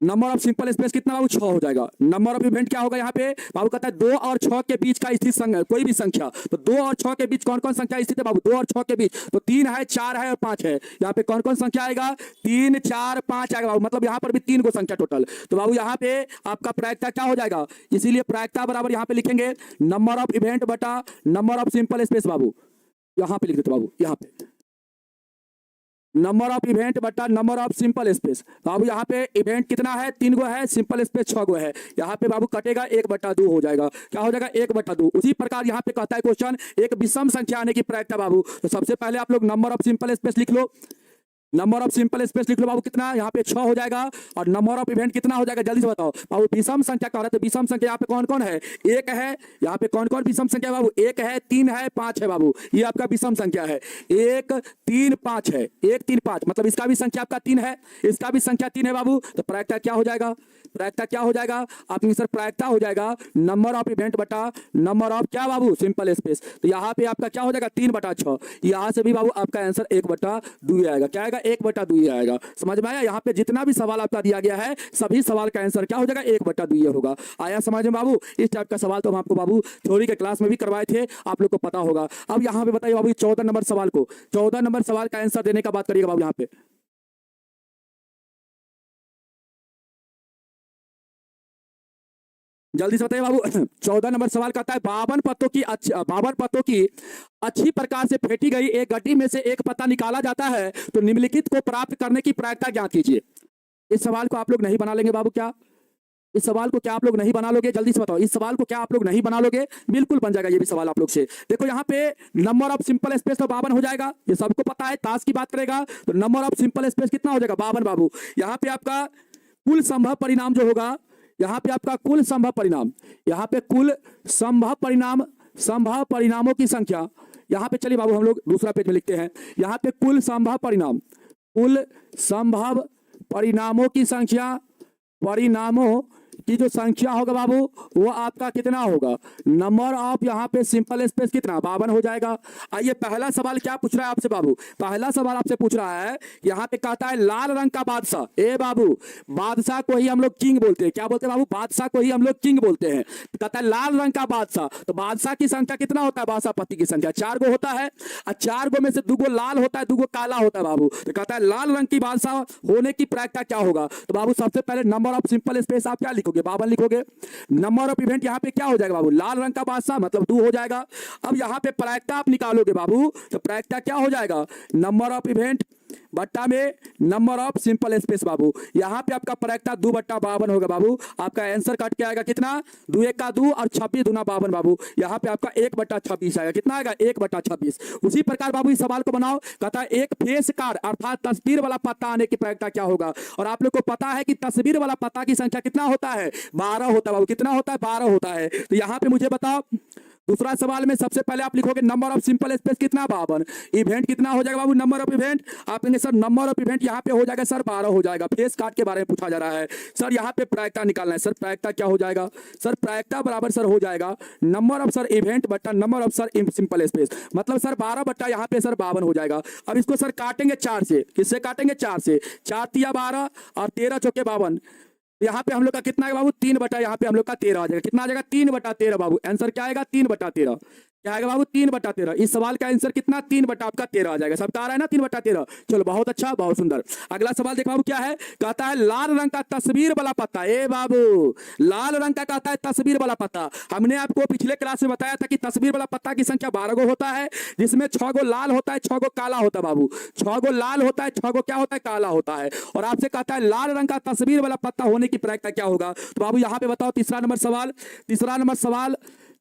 नंबर ऑफ सिंपल स्पेस कितना बाबू 6 हो जाएगा। नंबर ऑफ इवेंट क्या होगा यहाँ पे बाबू, कहता है 2 और 6 के बीच का स्थित कोई भी संख्या। तो 2 और 6 के बीच कौन कौन संख्या स्थित है बाबू, 2 और 6 के बीच, तो 3 है, 4 है और 5 है। यहाँ पे कौन कौन संख्या आएगा, 3 4 5 आएगा बाबू, मतलब यहाँ पर भी 3 को संख्या टोटल। तो बाबू यहाँ पे आपका प्रायिकता क्या हो जाएगा, इसीलिए प्रायिकता बराबर यहाँ पे लिखेंगे नंबर ऑफ इवेंट बटा नंबर ऑफ सिंपल स्पेस बाबू। यहाँ पे लिख देते बाबू, यहाँ पे नंबर ऑफ इवेंट बटा नंबर ऑफ सिंपल स्पेस। बाबू यहाँ पे इवेंट कितना है, 3 गो है, सिंपल स्पेस 6 गो है। यहाँ पे बाबू कटेगा 1/2 हो जाएगा। क्या हो जाएगा 1/2। उसी प्रकार यहाँ पे कहता है क्वेश्चन एक विषम संख्या आने की प्रायिकता बाबू। तो सबसे पहले आप लोग नंबर ऑफ सिंपल स्पेस लिख लो, नंबर ऑफ सिंपल स्पेस लिख लो बाबू, कितना यहाँ पे 6 हो जाएगा। और नंबर ऑफ इवेंट कितना हो जाएगा, जल्दी से बताओ बाबू। विषम संख्या कह रहे थे, विषम संख्या यहाँ पे कौन कौन है, 1 है, यहाँ पे कौन कौन विषम संख्या बाबू, 1 है, 3 है, 5 है बाबू। ये आपका विषम संख्या है, 1 3 5 है, 1 3 5, मतलब इसका भी संख्या आपका 3 है, इसका भी संख्या 3 है बाबू। तो प्रायिकता क्या हो जाएगा, प्रायिकता क्या हो जाएगा आपकी सर, प्रायिकता हो जाएगा नंबर ऑफ इवेंट बटा नंबर ऑफ क्या बाबू सिंपल स्पेस। तो यहाँ पे आपका क्या हो जाएगा 3/6। यहाँ से भी बाबू आपका आंसर 1/2 आएगा। क्या आएगा 1/2 आएगा। समझ में आया, यहाँ पे जितना भी सवाल आपका दिया गया है सभी सवाल का आंसर क्या हो जाएगा 1/2 होगा। आया समझ में बाबू। इस टाइप का सवाल तो हम आपको बाबू थ्योरी के क्लास में भी करवाए थे, आप लोग को पता होगा। अब यहाँ पे बताइए बाबू 14 नंबर सवाल को, 14 नंबर सवाल का आंसर देने का बात करिएगा बाबू। यहाँ पे जल्दी से बताइए बाबू 14 नंबर सवाल कहता है 52 पत्तों की अच्छी प्रकार से फेंटी गई एक गड्डी में से एक पत्ता निकाला जाता है तो निम्नलिखित को प्राप्त करने की प्रायिकता ज्ञात कीजिए। इस सवाल को आप लोग नहीं बना लेंगे बाबू, क्या इस सवाल को क्या आप लोग नहीं बना लोगे, जल्दी से बताओ। इस सवाल को क्या आप लोग नहीं बना लोगे, बिल्कुल बन जाएगा ये भी सवाल आप लोग से। देखो यहाँ पे नंबर ऑफ सिंपल स्पेस तो 52 हो जाएगा, ये सबको पता है। ताश की बात करेगा तो नंबर ऑफ सिंपल स्पेस कितना हो जाएगा 52 बाबू। यहाँ पे आपका कुल संभव परिणाम जो होगा, यहाँ पे आपका कुल संभव परिणाम, यहाँ पे कुल संभव परिणामों की संख्या, यहाँ पे चलिए बाबू हम लोग दूसरा पेज में लिखते हैं। यहाँ पे कुल संभव परिणाम, कुल संभव परिणामों की संख्या, परिणामों की जो संख्या होगा बाबू वो आपका कितना होगा, नंबर ऑफ यहाँ पे सिंपल स्पेस कितना 52 हो जाएगा। आइए पहला सवाल क्या पूछ रहा है आपसे बाबू, पहला सवाल आपसे पूछ रहा है, यहाँ पे कहता है लाल रंग का बादशाह, ए बाबू बादशाह को ही हम लोग किंग बोलते हैं, क्या बोलते हैं बाबू, बादशाह को ही हम लोग किंग बोलते हैं। कहता है लाल रंग का बादशाह, तो बादशाह की संख्या कितना होता है, बादशाह पति की संख्या 4 गो होता है, और 4 गो में से 2 गो लाल होता है, 2 गो काला होता है बाबू। तो कहता है लाल रंग की बादशाह होने की प्रायिकता क्या होगा, तो बाबू सबसे पहले नंबर ऑफ सिंपल स्पेस आप क्या लिखोगे, 52 लिखोगे। नंबर ऑफ इवेंट यहाँ पे क्या हो जाएगा बाबू, लाल रंग का बादशाह मतलब 2 हो जाएगा। अब यहाँ पे प्रायिकता आप निकालोगे बाबू, तो प्रायिकता क्या हो जाएगा, नंबर ऑफ इवेंट बट्टा में नंबर ऑफ सिंपल स्पेस बाबू। यहाँ पे आपका प्रायिकता 2/52 होगा बाबू। आपका आंसर कट के आएगा कितना, 2 1 का 2 और 26 दूना 52 बाबू। यहाँ पे आपका 1/26 आएगा, कितना आएगा 1/26। उसी प्रकार बाबू इस सवाल को बनाओ, कहता है एक फेस कार्ड अर्थात तस्वीर वाला पत्ता आने की प्रायिकता क्या होगा। और आप लोग को पता है कि तस्वीर वाला पत्ता की संख्या कितना होता है, 12 होता है बाबू। कितना होता है, 12 होता है। तो यहाँ पे मुझे बताओ दूसरा सवाल में सबसे पहले आप लिखोगे नंबर ऑफ सिंपल स्पेस कितना 52, इवेंट कितना हो जाएगा बाबू, नंबर ऑफ इवेंट आप कहेंगे सर नंबर ऑफ इवेंट यहाँ पे हो जाएगा सर 12 हो जाएगा। फेस कार्ड के बारे में पूछा जा रहा है सर, यहाँ पे प्रायिकता निकालना है सर, प्रायिकता क्या हो जाएगा सर, प्रायिकता बराबर सर हो जाएगा नंबर ऑफ सर इवेंट बट्टा number of sir simple space, मतलब सर 12 बट्टा यहाँ पे सर 52 हो जाएगा। अब इसको सर काटेंगे 4 से, किससे काटेंगे 4 से, 4 तिया 12 और 13 चौके 52। यहाँ पे हम लोग का कितना है बाबू, 3 बटा यहाँ पे हम लोग का 13 आ जाएगा। कितना आ जाएगा 3/13 बाबू। आंसर क्या आएगा 3/13, क्या आएगा बाबू 3/13। इस सवाल का आंसर कितना 3/13 आ जाएगा। सबका आ रहा है ना 3/13। चलो बहुत अच्छा, बहुत सुंदर। अगला सवाल देखो बाबू क्या है, कहता है लाल रंग का तस्वीर वाला पत्ता, ए बाबू लाल रंग का कहता है तस्वीर वाला पत्ता। हमने आपको पिछले क्लास में बताया था कि तस्वीर वाला पत्ता की संख्या 12 गो होता है, जिसमें 6 गो लाल होता है, 6 गो काला होता है बाबू। 6 गो लाल होता है, 6 गो क्या होता है, काला होता है। और आपसे कहता है लाल रंग का तस्वीर वाला पत्ता होने की प्रायिकता क्या होगा। तो बाबू यहाँ पे बताओ तीसरा नंबर सवाल, तीसरा नंबर सवाल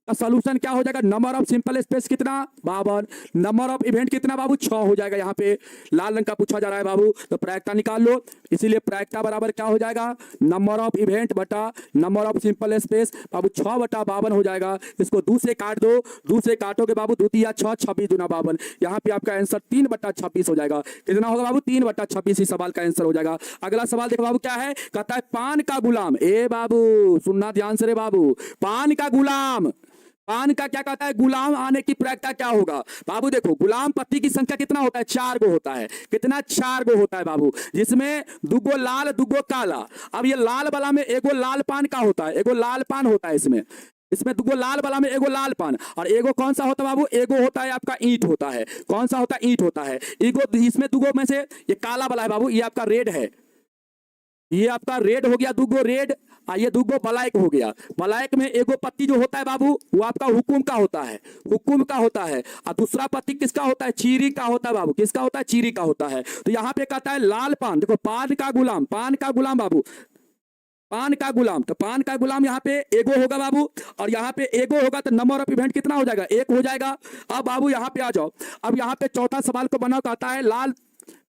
का सॉल्यूशन क्या हो जाएगा, नंबर ऑफ सिंपल स्पेस कितना 52, नंबर ऑफ इवेंट कितना बाबू 6 हो जाएगा। यहाँ पे लाल रंग का पूछा जा रहा है बाबू, तो प्रायिकता निकाल लो। इसीलिए प्रायिकता बराबर क्या हो जाएगा, नंबर ऑफ इवेंट बटा नंबर ऑफ सिंपल स्पेस बाबू 6/52 हो जाएगा। इसको 2 से काट दो, 2 से काटोगे बाबू 2 तिया 6, 26 दूना 52। यहाँ पे आपका आंसर 3/26 हो जाएगा। कितना होगा बाबू 3/26, इस सवाल का आंसर हो जाएगा। अगला सवाल देखो बाबू क्या है, कहता है पान का गुलाम, ए बाबू सुनना ध्यान से रे बाबू, पान का गुलाम, पान का क्या कहता है गुलाम आने की प्रायिकता क्या होगा बाबू। देखो गुलाम पत्ती की संख्या कितना होता है, 4 गो होता है। कितना 4 गो होता है बाबू, जिसमें 2 गो लाल 2 गो काला। अब ये लाल वाला में एगो लाल पान का होता है, एगो लाल पान होता है इसमें, इसमें 2 गो लाल वाला में एगो लाल पान, और एगो कौन सा होता है बाबू, एगो होता है आपका ईंट होता है। कौन सा होता है, ईंट होता है। एगो इसमें 2 गो में से ये काला वाला है बाबू, ये आपका रेड है, ये आपका रेड हो गया 2 गो रेड, ये 2 गो ब्लैक हो गया। ब्लैक में एगो पत्ती जो होता है बाबू वो आपका हुकुम का होता है, हुकुम का होता है। और दूसरा पत्ती किसका होता है, चीरी का होता है बाबू। किसका होता है, चीरी का होता है। तो यहाँ पे कहता है लाल पान, देखो पान का गुलाम, पान का गुलाम बाबू, पान का गुलाम, तो पान का गुलाम यहाँ पे एगो होगा बाबू, और यहाँ पे एगो होगा तो नंबर ऑफ इवेंट कितना हो जाएगा, 1 हो जाएगा। अब बाबू यहाँ पे आ जाओ, अब यहाँ पे चौथा सवाल को बनाओ, कहता है लाल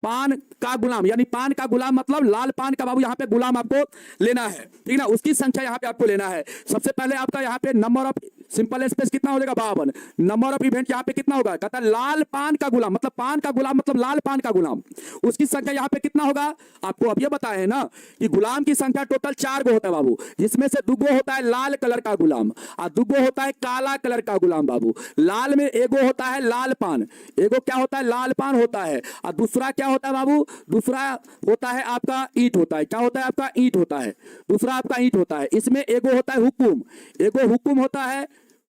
पान का गुलाम, यानी पान का गुलाम मतलब लाल पान का बाबू यहाँ पे गुलाम आपको लेना है, ठीक ना, उसकी संख्या यहाँ पे आपको लेना है। सबसे पहले आपका यहाँ पे नंबर ऑफ सिंपल स्पेस कितना हो जाएगा 52, नंबर ऑफ इवेंट यहाँ पे कितना होगा, कहता है लाल पान का गुलाम, मतलब पान का गुलाम मतलब लाल पान का गुलाम, उसकी संख्या यहाँ पे कितना होगा। आपको अब ये बताया है ना कि गुलाम की संख्या टोटल 4 गो होता है बाबू, जिसमें से 2 गो होता है लाल कलर का गुलाम और 2 गो होता है काला कलर का गुलाम बाबू। लाल में एगो होता है लाल पान, एगो क्या होता है लाल पान होता है, और दूसरा क्या होता है बाबू, दूसरा होता है आपका ईंट होता है। क्या होता है आपका, ईंट होता है, दूसरा आपका ईंट होता है। इसमें एगो होता है हुकुम, एगो हुकुम होता है,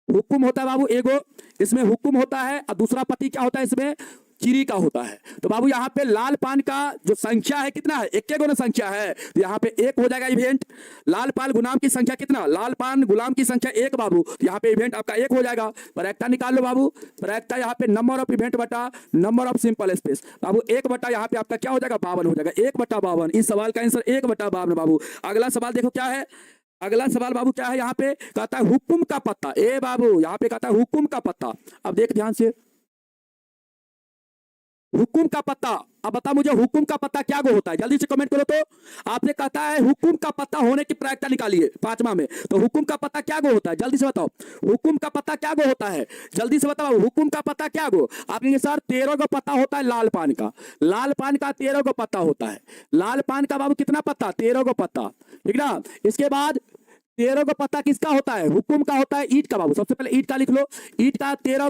हुकुम होता है बाबू एगो, इसमें हुकुम होता है, और दूसरा पति क्या होता है इसमें चीरी का होता है। तो बाबू यहाँ पे लाल पान का जो संख्या है कितना है, एक गुना संख्या है, तो यहाँ पे 1 हो जाएगा इवेंट। लाल पान गुलाम की संख्या कितना, लाल पान गुलाम की संख्या 1 बाबू, तो यहाँ पे इवेंट आपका 1 हो जाएगा। प्रायिकता निकाल लो बाबू, प्रायिकता यहाँ पे नंबर ऑफ इवेंट बटा नंबर ऑफ सिंपल स्पेस बाबू 1 बटा यहाँ पे आपका क्या हो जाएगा 52 हो जाएगा, 1/52। इस सवाल का आंसर 1/52 बाबू। अगला सवाल देखो क्या है, अगला सवाल बाबू क्या है, यहाँ पे कहता है हुकुम का पत्ता, ए बाबू यहाँ पे कहता है हुकुम का पत्ता। अब देख ध्यान से, हुकुम का पत्ता। अब बता मुझे हुकुम का पत्ता क्या गो होता है, जल्दी से कमेंट करो। तो आपने कहता है हुकुम का पत्ता होने की प्रायिकता निकालिए पांचवा में। तो हुकुम का पत्ता क्या गो होता है, जल्दी से बताओ। हुकुम का पत्ता क्या गो होता है, जल्दी से बताओ। हुकुम का पत्ता क्या गो। आप कहेंगे सर 13 गो पत्ता होता है लाल पान का। लाल पान का 13 गो पत्ता होता है। लाल पान का बाबू कितना पत्ता, 13 गो पत्ता, ठीक ना। इसके बाद 13 गो पत्ता किसका होता है, हुकुम का होता है। ईंट का बाबू सबसे पहले ईंट का लिख लो। ईंट का 13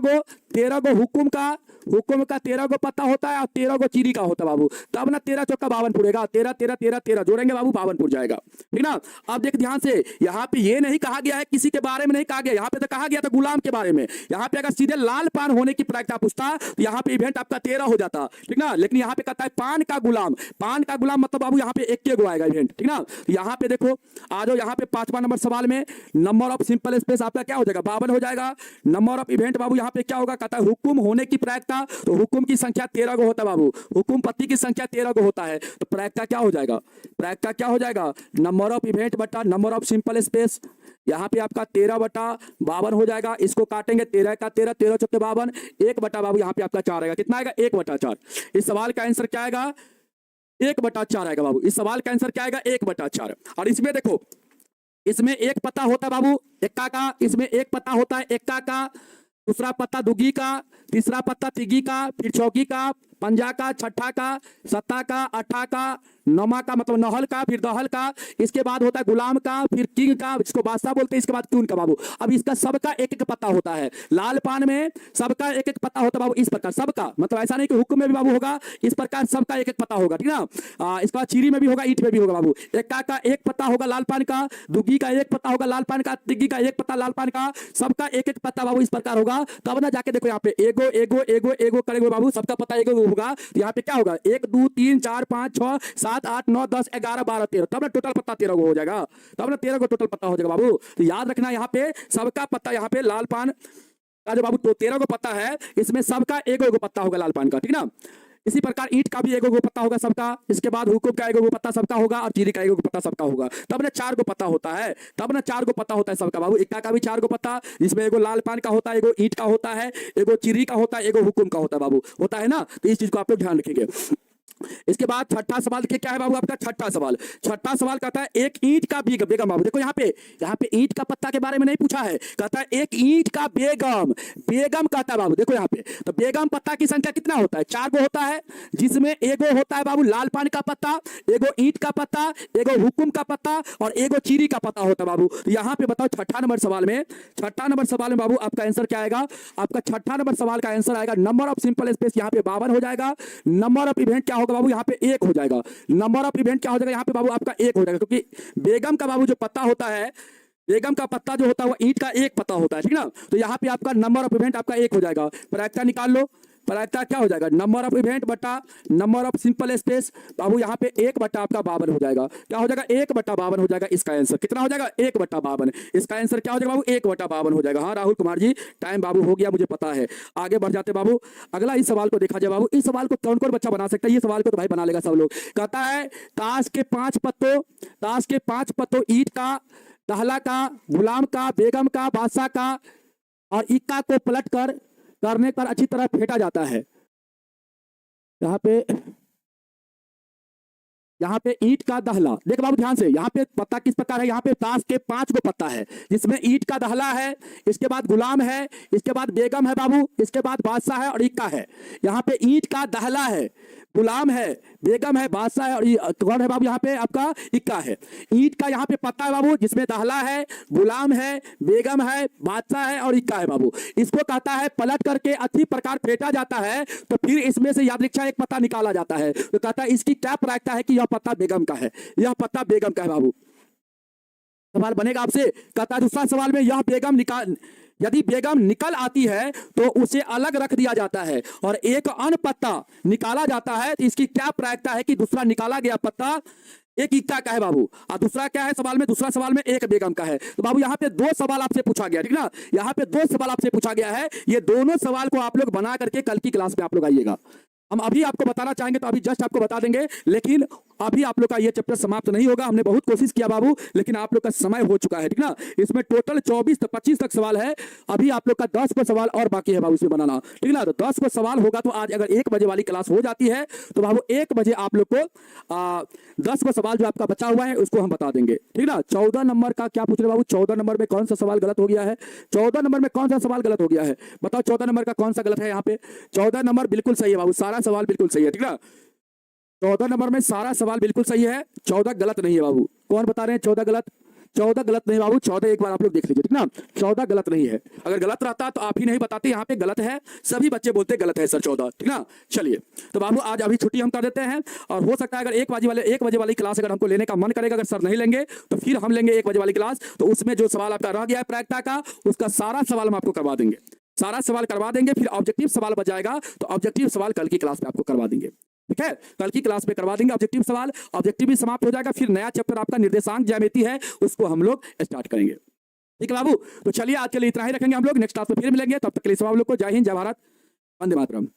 गो हुकुम का 13 गो पत्ता होता है और 13 गो चीरी का होता है बाबू। तब ना 13 चौका 52 फुटेगा, 13 13 13 13 जोड़ेंगे बाबू 52 फुट जाएगा, ठीक ना। अब देख ध्यान से, यहाँ पे ये नहीं कहा गया है किसी के बारे में, नहीं कहा गया। यहाँ पे तो कहा गया था गुलाम के बारे में। यहाँ पे अगर सीधे लाल पान होने की प्रायिकता पूछता तो यहाँ पे इवेंट आपका 13 हो जाता, ठीक ना। लेकिन यहाँ पे कहता है पान का गुलाम। पान का गुलाम मतलब बाबू यहाँ पे 1 गो आएगा इवेंट, ठीक ना। यहाँ पे देखो आ जाओ, यहाँ पे 5वां नंबर सवाल में नंबर ऑफ सिंपल स्पेस आपका क्या हो जाएगा, 52 हो जाएगा। नंबर ऑफ इवेंट बाबू यहाँ पे क्या होगा, कहता है हुकुम होने की प्रायिकता। तो हुकुम की संख्या 13 गो होता है बाबू। हुकुम पत्ती की संख्या 13 गो होता है। तो प्रायिकता क्या हो जाएगा, प्रायिकता क्या हो जाएगा, नंबर ऑफ इवेंट बटा नंबर ऑफ सिंपल स्पेस। यहाँ पे आपका 13/52 हो जाएगा। इसको काटेंगे 13 का 13, 13 चौके 52, 1 बटा बाबू यहाँ पे आपका 4 आएगा। कितना आएगा, 1/4। इस सवाल का आंसर क्या आएगा, 1/4 आएगा बाबू। इस सवाल का आंसर क्या आएगा, 1/4। और इसमें देखो, इसमें एक पत्ता होता है बाबू एक्का का, इसमें एक पत्ता होता है एक्का का, दूसरा पत्ता दुगी का, तीसरा पत्ता तिगी का, फिर चौकी का, पंजा का, छठा का, सत्ता का, अठा का, नमा का मतलब नहल का, फिर दहल का। इसके बाद होता है गुलाम का, फिर किंग का जिसको बादशाह बोलते हैं, इसके बाद क्यून का बाबू। अब इसका सबका एक एक पत्ता होता है। लाल पान में सबका एक एक पत्ता होता है बाबू, इस प्रकार सबका, मतलब ऐसा नहीं कि हुक्म में भी बाबू होगा, इस प्रकार सबका एक एक पत्ता होगा, ठीक ना। इसके बाद चीरी में भी होगा, ईंट में भी होगा बाबू। एक्का का एक पत्ता होगा लाल पान का, दुगी का एक पत्ता होगा लाल पान का, तिग्गी का एक पत्ता लाल पान का, सबका एक एक पत्ता बाबू इस प्रकार होगा। तब ना जाके देखो यहाँ पे एगो एगो एगो एगो करेंगे बाबू, सबका पत्ता एगो होगा। तो यहाँ पे क्या होगा, 1 2 3 4 5 6 7 8 9 10 11 12 13, तब ना टोटल पत्ता 13 गो हो जाएगा। तब ना 13 गो टोटल पत्ता हो जाएगा बाबू। तो याद रखना यहाँ पे सबका पत्ता, यहाँ पे लाल पान का जो बाबू तो 13 गो पत्ता है, इसमें सबका एगो एगो पत्ता होगा लाल पान का, ठीक ना। इसी प्रकार ईंट का भी एगो गो पत्ता होगा सबका। इसके बाद हुकुम का एगो गो पत्ता सबका होगा और चीरी का एगो गो पत्ता सबका होगा। तब ना 4 गो पत्ता होता है, तब ना 4 गो पत्ता होता है सबका बाबू। इक्का का भी 4 गो पत्ता, जिसमें एगो लाल पान का होता है, एगो ईंट का होता है, एगो चीरी का होता है, एगो हुकुम का होता है बाबू, होता है ना। तो इस चीज को आप लोग ध्यान रखेंगे। इसके बाद छठा सवाल देखिए क्या है बाबू आपका। छठा सवाल कहता है एक ईंट का बेगम बाबू। देखो यहाँ पे ईंट का पत्ता के बारे में नहीं पूछा है, कहता है एक ईंट का बेगम कहता है बाबू। देखो यहाँ पे तो बेगम पत्ता की संख्या कितना होता है, 4 गो होता है, जिसमें एगो होता है बाबू लाल पानी का पत्ता, एगो ईंट का पत्ता, एगो हुकुम का पत्ता और एगो चीरी का पत्ता होता है बाबू। तो यहाँ पे बताओ छठा नंबर सवाल में बाबू आपका आंसर क्या आएगा। आपका छठा नंबर सवाल का आंसर आएगा नंबर ऑफ सिंपल स्पेस यहाँ पे 52 हो जाएगा। नंबर ऑफ इवेंट क्या होगा बाबू, यहाँ पे 1 हो जाएगा। नंबर ऑफ इवेंट क्या हो जाएगा यहाँ पे बाबू आपका 1 हो जाएगा, क्योंकि बेगम का बाबू जो पत्ता होता है, बेगम का पत्ता जो होता है वो ईंट का एक पत्ता होता है, ठीक ना। तो यहाँ पे आपका नंबर ऑफ इवेंट आपका 1 हो जाएगा। प्रायिकता निकाल लो, प्रायिकता क्या हो जाएगा, नंबर ऑफ इवेंट बटा नंबर ऑफ सिंपल स्पेस बाबू। यहाँ पे 1 बटा आपका 52 हो जाएगा। क्या हो जाएगा, 1 बटा 52 हो जाएगा। इसका आंसर कितना हो जाएगा, 1 बटा 52। इसका आंसर क्या हो जाएगा बाबू, 1 बटा 52 हो जाएगा। हाँ राहुल कुमार जी, टाइम बाबू हो गया, मुझे पता है। आगे बढ़ जाते बाबू, अगला इस सवाल को देखा जाए बाबू। इस सवाल को कौन कौन बच्चा बना सकता है, ये सवाल को तो भाई बना लेगा सब लोग। कहता है ताश के 5 पत्तों ईंट का, दहला का, गुलाम का, बेगम का, बादशाह का और इक्का को पलट कर करने पर अच्छी तरह फेंटा जाता है। यहाँ पे ईंट का दहला, देख बाबू ध्यान से, यहाँ पे पत्ता किस प्रकार है, यहाँ पे ताश के 5 गो पत्ता है, जिसमें ईंट का दहला है, इसके बाद गुलाम है, इसके बाद बेगम है बाबू, इसके बाद बादशाह है और इक्का है। यहाँ पे ईंट का दहला है, गुलाम है, बेगम है, बादशाह है और कौन है बाबू, यहाँ पे आपका इक्का है। ईंट का यहाँ पे पत्ता है बाबू, जिसमें दहला है, गुलाम है, बेगम है, बादशाह है और इक्का है बाबू। इसको कहता है पलट करके अच्छी प्रकार फेंटा जाता है, तो फिर इसमें से यादृच्छा एक पत्ता निकाला जाता है। तो कहता है इसकी क्या प्रायिकता है कि यह पत्ता बेगम का है, यह पत्ता बेगम का है बाबू। सवाल बनेगा आपसे, कहता है दूसरा सवाल में यह बेगम यदि बेगम निकल आती है तो उसे अलग रख दिया जाता है और एक अन्य पत्ता निकाला जाता है। तो इसकी क्या प्रायिकता है कि दूसरा निकाला गया पत्ता एक इक्का का है बाबू, और दूसरा क्या है सवाल में, दूसरा सवाल में एक बेगम का है। तो बाबू यहाँ पे 2 सवाल आपसे पूछा गया, ठीक ना। यहाँ पे 2 सवाल आपसे पूछा गया है। ये दोनों सवाल को आप लोग बना करके कल की क्लास में आप लोग आइएगा। हम अभी आपको बताना चाहेंगे तो अभी जस्ट आपको बता देंगे, लेकिन अभी आप लोग का ये चैप्टर समाप्त नहीं होगा। हमने बहुत कोशिश किया बाबू, लेकिन आप लोग का समय हो चुका है, ठीक ना। इसमें टोटल 24 से 25 तक सवाल है। अभी आप लोग का 10 को सवाल और बाकी है बाबू इसमें बनाना, ठीक ना। तो 10 को सवाल होगा तो आज अगर 1 बजे वाली क्लास हो जाती है तो बाबू 1 बजे आप लोग को 10 को सवाल जो आपका बचा हुआ है उसको हम बता देंगे, ठीक ना। 14 नंबर का क्या पूछ रहे बाबू, 14 नंबर में कौन सा सवाल गलत हो गया है? 14 नंबर में कौन सा सवाल गलत हो गया है बताओ, 14 नंबर का कौन सा गलत है यहाँ पे? 14 नंबर बिल्कुल सही है बाबू, सारा सवाल बिल्कुल सही है, ठीक ना। 14 नंबर में सारा सवाल बिल्कुल सही है, 14 गलत नहीं है बाबू। कौन बता रहे हैं 14 गलत? 14 गलत नहीं बाबू, 14 एक बार आप लोग देख लीजिए, ठीक ना। 14 गलत नहीं है। अगर गलत रहता तो आप ही नहीं बताते, यहाँ पे गलत है, सभी बच्चे बोलते गलत है सर 14, ठीक ना। चलिए तो बाबू आज अभी छुट्टी हम कर देते हैं, और हो सकता है अगर 1 बजे वाली क्लास अगर हमको लेने का मन करेगा, अगर सर नहीं लेंगे तो फिर हम लेंगे 1 बजे वाली क्लास। तो उसमें जो सवाल आपका रह गया है प्रायिकता का, उसका सारा सवाल हम आपको करवा देंगे, सारा सवाल करवा देंगे। फिर ऑब्जेक्टिव सवाल बच जाएगा, तो ऑब्जेक्टिव सवाल कल की क्लास में आपको करवा देंगे, ठीक है। कल की क्लास में करवा देंगे ऑब्जेक्टिव सवाल, ऑब्जेक्टिव भी समाप्त हो जाएगा। फिर नया चैप्टर आपका निर्देशांक ज्यामिति है, उसको हम लोग स्टार्ट करेंगे, ठीक है बाबू। तो चलिए आज के लिए इतना ही रखेंगे हम लोग, नेक्स्ट क्लास में फिर मिलेंगे, तब तक के लिए सब आप लोग को जय हिंद, जय भारत, वंदे मातरम।